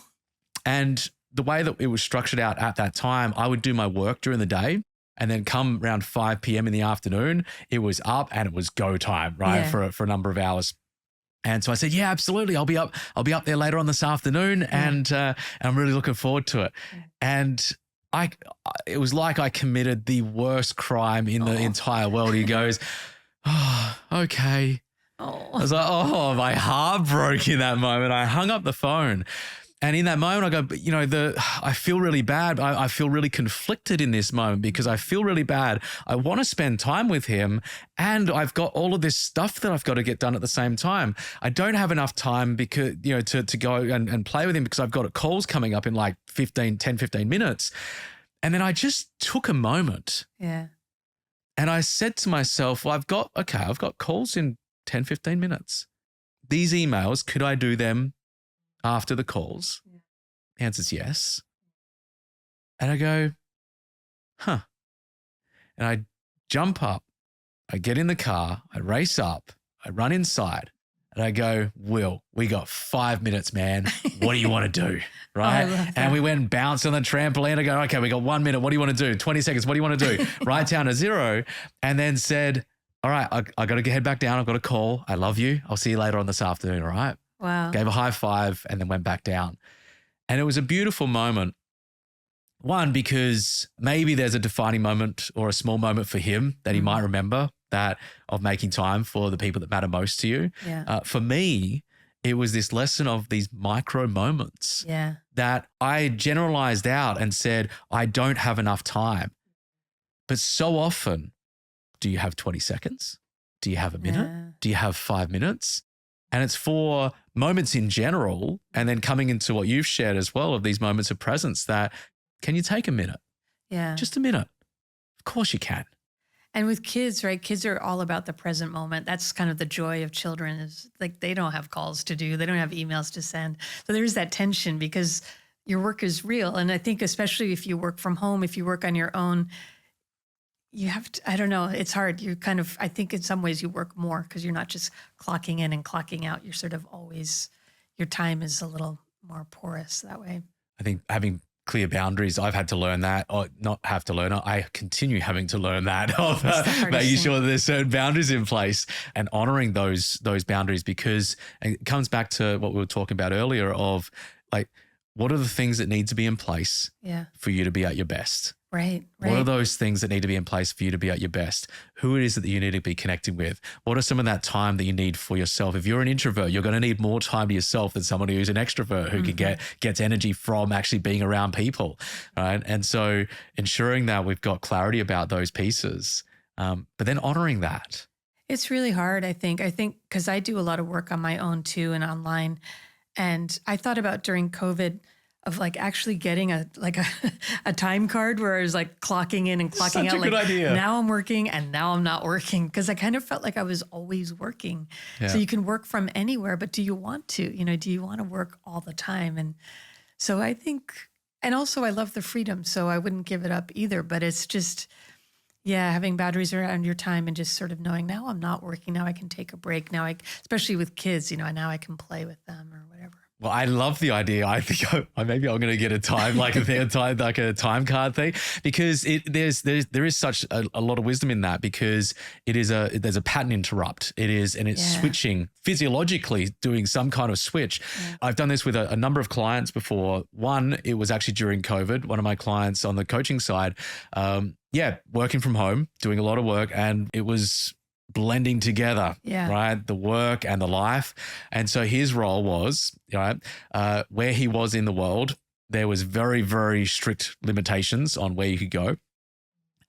And the way that it was structured out at that time, I would do my work during the day, and then come around 5 p.m. in the afternoon, it was up and it was go time, right? Yeah. For a number of hours. And so I said, yeah, absolutely. I'll be up there later on this afternoon, and I'm really looking forward to it. And it was like I committed the worst crime in the entire world. He goes, oh, okay. I was like, oh, my heart broke in that moment. I hung up the phone. And in that moment, I go, but, I feel really bad. I feel really conflicted in this moment because I feel really bad. I want to spend time with him and I've got all of this stuff that I've got to get done at the same time. I don't have enough time because, to go and play with him because I've got calls coming up in like 10, 15 minutes. And then I just took a moment. Yeah. And I said to myself, well, I've got calls in 10, 15 minutes. These emails, could I do them after the calls? Yeah. The answer's yes. And I go, huh. And I jump up, I get in the car, I race up, I run inside, and I go, Will, we got 5 minutes, man. What do you want to do? Right? I love that. And we went and bounced on the trampoline. I go, okay, we got 1 minute. What do you want to do? 20 seconds. What do you want to do? Write down a 0 and then said, all right, I got to head back down. I've got a call. I love you. I'll see you later on this afternoon. All right. Wow. Gave a high five and then went back down. And it was a beautiful moment. One, because maybe there's a defining moment or a small moment for him that he might remember that of making time for the people that matter most to you. Yeah. For me, it was this lesson of these micro moments that I generalized out and said, I don't have enough time. But so often, do you have 20 seconds? Do you have a minute? Yeah. Do you have 5 minutes? And it's for moments in general, and then coming into what you've shared as well of these moments of presence that, can you take a minute? Yeah. Just a minute. Of course you can. And with kids, right? Kids are all about the present moment. That's kind of the joy of children is like they don't have calls to do. They don't have emails to send. So there's that tension because your work is real. And I think especially if you work from home, if you work on your own, you have to, I don't know, it's hard. You kind of, I think in some ways you work more because you're not just clocking in and clocking out. You're sort of always, your time is a little more porous that way. I think having clear boundaries, I've had to learn that, or not have to learn it. I continue having to learn that of making sure that there's certain boundaries in place and honoring those boundaries because it comes back to what we were talking about earlier of like, what are the things that need to be in place for you to be at your best? Right. What are those things that need to be in place for you to be at your best? Who it is that you need to be connecting with? What are some of that time that you need for yourself? If you're an introvert, you're going to need more time to yourself than somebody who's an extrovert who gets energy from actually being around people, right? And so ensuring that we've got clarity about those pieces, but then honoring that. It's really hard, I think. Because I do a lot of work on my own too and online. And I thought about during COVID of like actually getting a time card where I was like clocking in and clocking out. Such a good idea. Now I'm working and now I'm not working because I kind of felt like I was always working. Yeah. So you can work from anywhere, but do you want to? Do you want to work all the time? And so I think, and also I love the freedom, so I wouldn't give it up either. But it's just, having boundaries around your time and just sort of knowing now I'm not working. Now I can take a break. Now especially with kids, now I can play with them or whatever. Well, I love the idea. I think maybe I'm going to get a time like a time card thing because there is such a lot of wisdom in that because there's a pattern interrupt. It's switching physiologically, doing some kind of switch. Yeah. I've done this with a number of clients before. One, it was actually during COVID. One of my clients on the coaching side, working from home, doing a lot of work, and it was blending together, right? The work and the life. And so his role was, where he was in the world, there was very, very strict limitations on where you could go.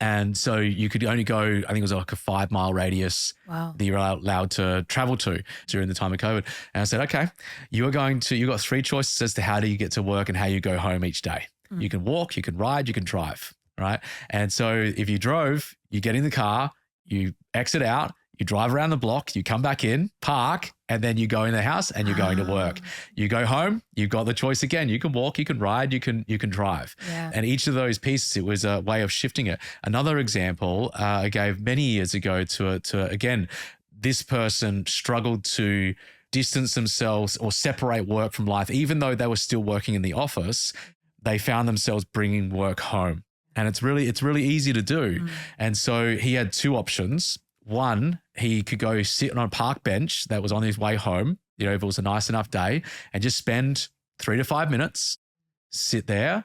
And so you could only go, I think it was like a 5 mile radius that you're allowed to travel to during the time of COVID. And I said, okay, you've got 3 choices as to how do you get to work and how you go home each day. You can walk, you can ride, you can drive, right? And so if you drove, you get in the car, you exit out, you drive around the block, you come back in, park, and then you go in the house and you're going to work. You go home, you've got the choice again. You can walk, you can ride, you can drive. Yeah. And each of those pieces, it was a way of shifting it. Another example I gave many years ago to again, this person struggled to distance themselves or separate work from life. Even though they were still working in the office, they found themselves bringing work home. And it's really easy to do. And so he had 2 options. One, he could go sit on a park bench that was on his way home, if it was a nice enough day, and just spend 3 to 5 minutes, sit there,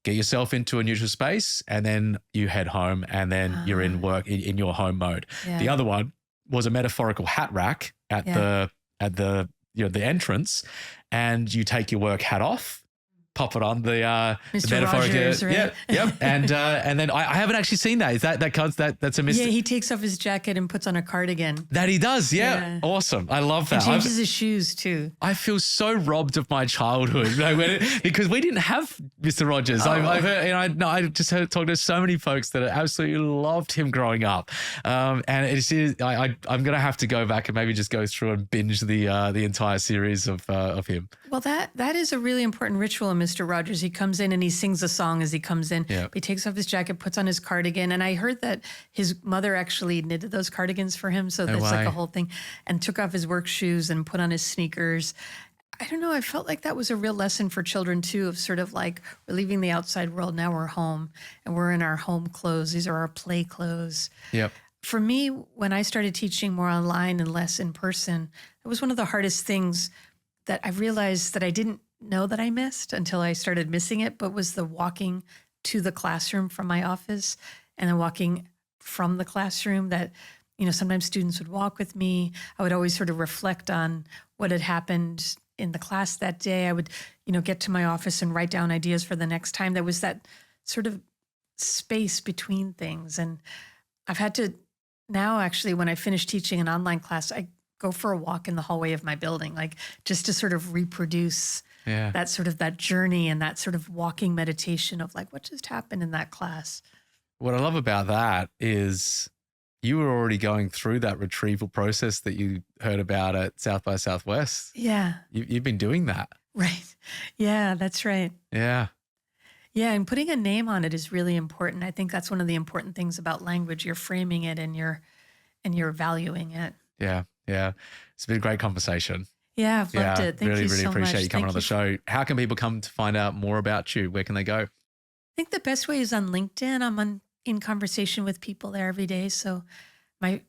get yourself into a neutral space, and then you head home and then you're in work in your home mode. Yeah. The other one was a metaphorical hat rack at the entrance, and you take your work hat off pop it on the Mr. metaphoric. Rogers, right? Yep. And then I haven't actually seen that. Is that's a Mr. Yeah, he takes off his jacket and puts on a cardigan. That he does. Yeah. Yeah. Awesome. I love And that. changes his shoes too. I feel so robbed of my childhood because we didn't have Mr. Rogers. I've heard, I just heard talk to so many folks that absolutely loved him growing up, and I'm gonna have to go back and maybe just go through and binge the entire series of him. Well, that is a really important ritual in Mr. Rogers. He comes in and he sings a song as he comes in. Yep. He takes off his jacket, puts on his cardigan. And I heard that his mother actually knitted those cardigans for him. So No that's like way. a whole thing. And took off his work shoes and put on his sneakers. I don't know. I felt like that was a real lesson for children too, of sort of like we're leaving the outside world. Now we're home and we're in our home clothes. These are our play clothes. Yep. For me, when I started teaching more online and less in person, it was one of the hardest things that I realized that I didn't know that I missed until I started missing it, but was the walking to the classroom from my office and then walking from the classroom that, sometimes students would walk with me. I would always sort of reflect on what had happened in the class that day. I would, get to my office and write down ideas for the next time. There was that sort of space between things. And I've had to now actually, when I finish teaching an online class, I go for a walk in the hallway of my building, like just to sort of reproduce that sort of that journey and that sort of walking meditation of like, what just happened in that class? What I love about that is you were already going through that retrieval process that you heard about at South by Southwest. Yeah. You've been doing that. Right. Yeah, that's right. Yeah. Yeah. And putting a name on it is really important. I think that's one of the important things about language. You're framing it and you're valuing it. Yeah. Yeah. It's been a great conversation. Yeah, I've loved it. Thank really, you really so appreciate much. you coming Thank on the show. How can people come to find out more about you? Where can they go? I think the best way is on LinkedIn. I'm in conversation with people there every day. So my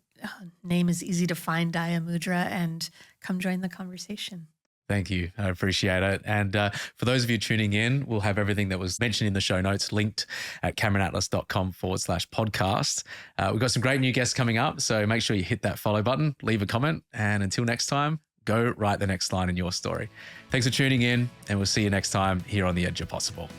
name is easy to find, Dayamudra, and come join the conversation. Thank you. I appreciate it. And for those of you tuning in, we'll have everything that was mentioned in the show notes linked at CameronAtlas.com/podcast. We've got some great new guests coming up. So make sure you hit that follow button, leave a comment. And until next time, go write the next line in your story. Thanks for tuning in, and we'll see you next time here on The Edge of Possible.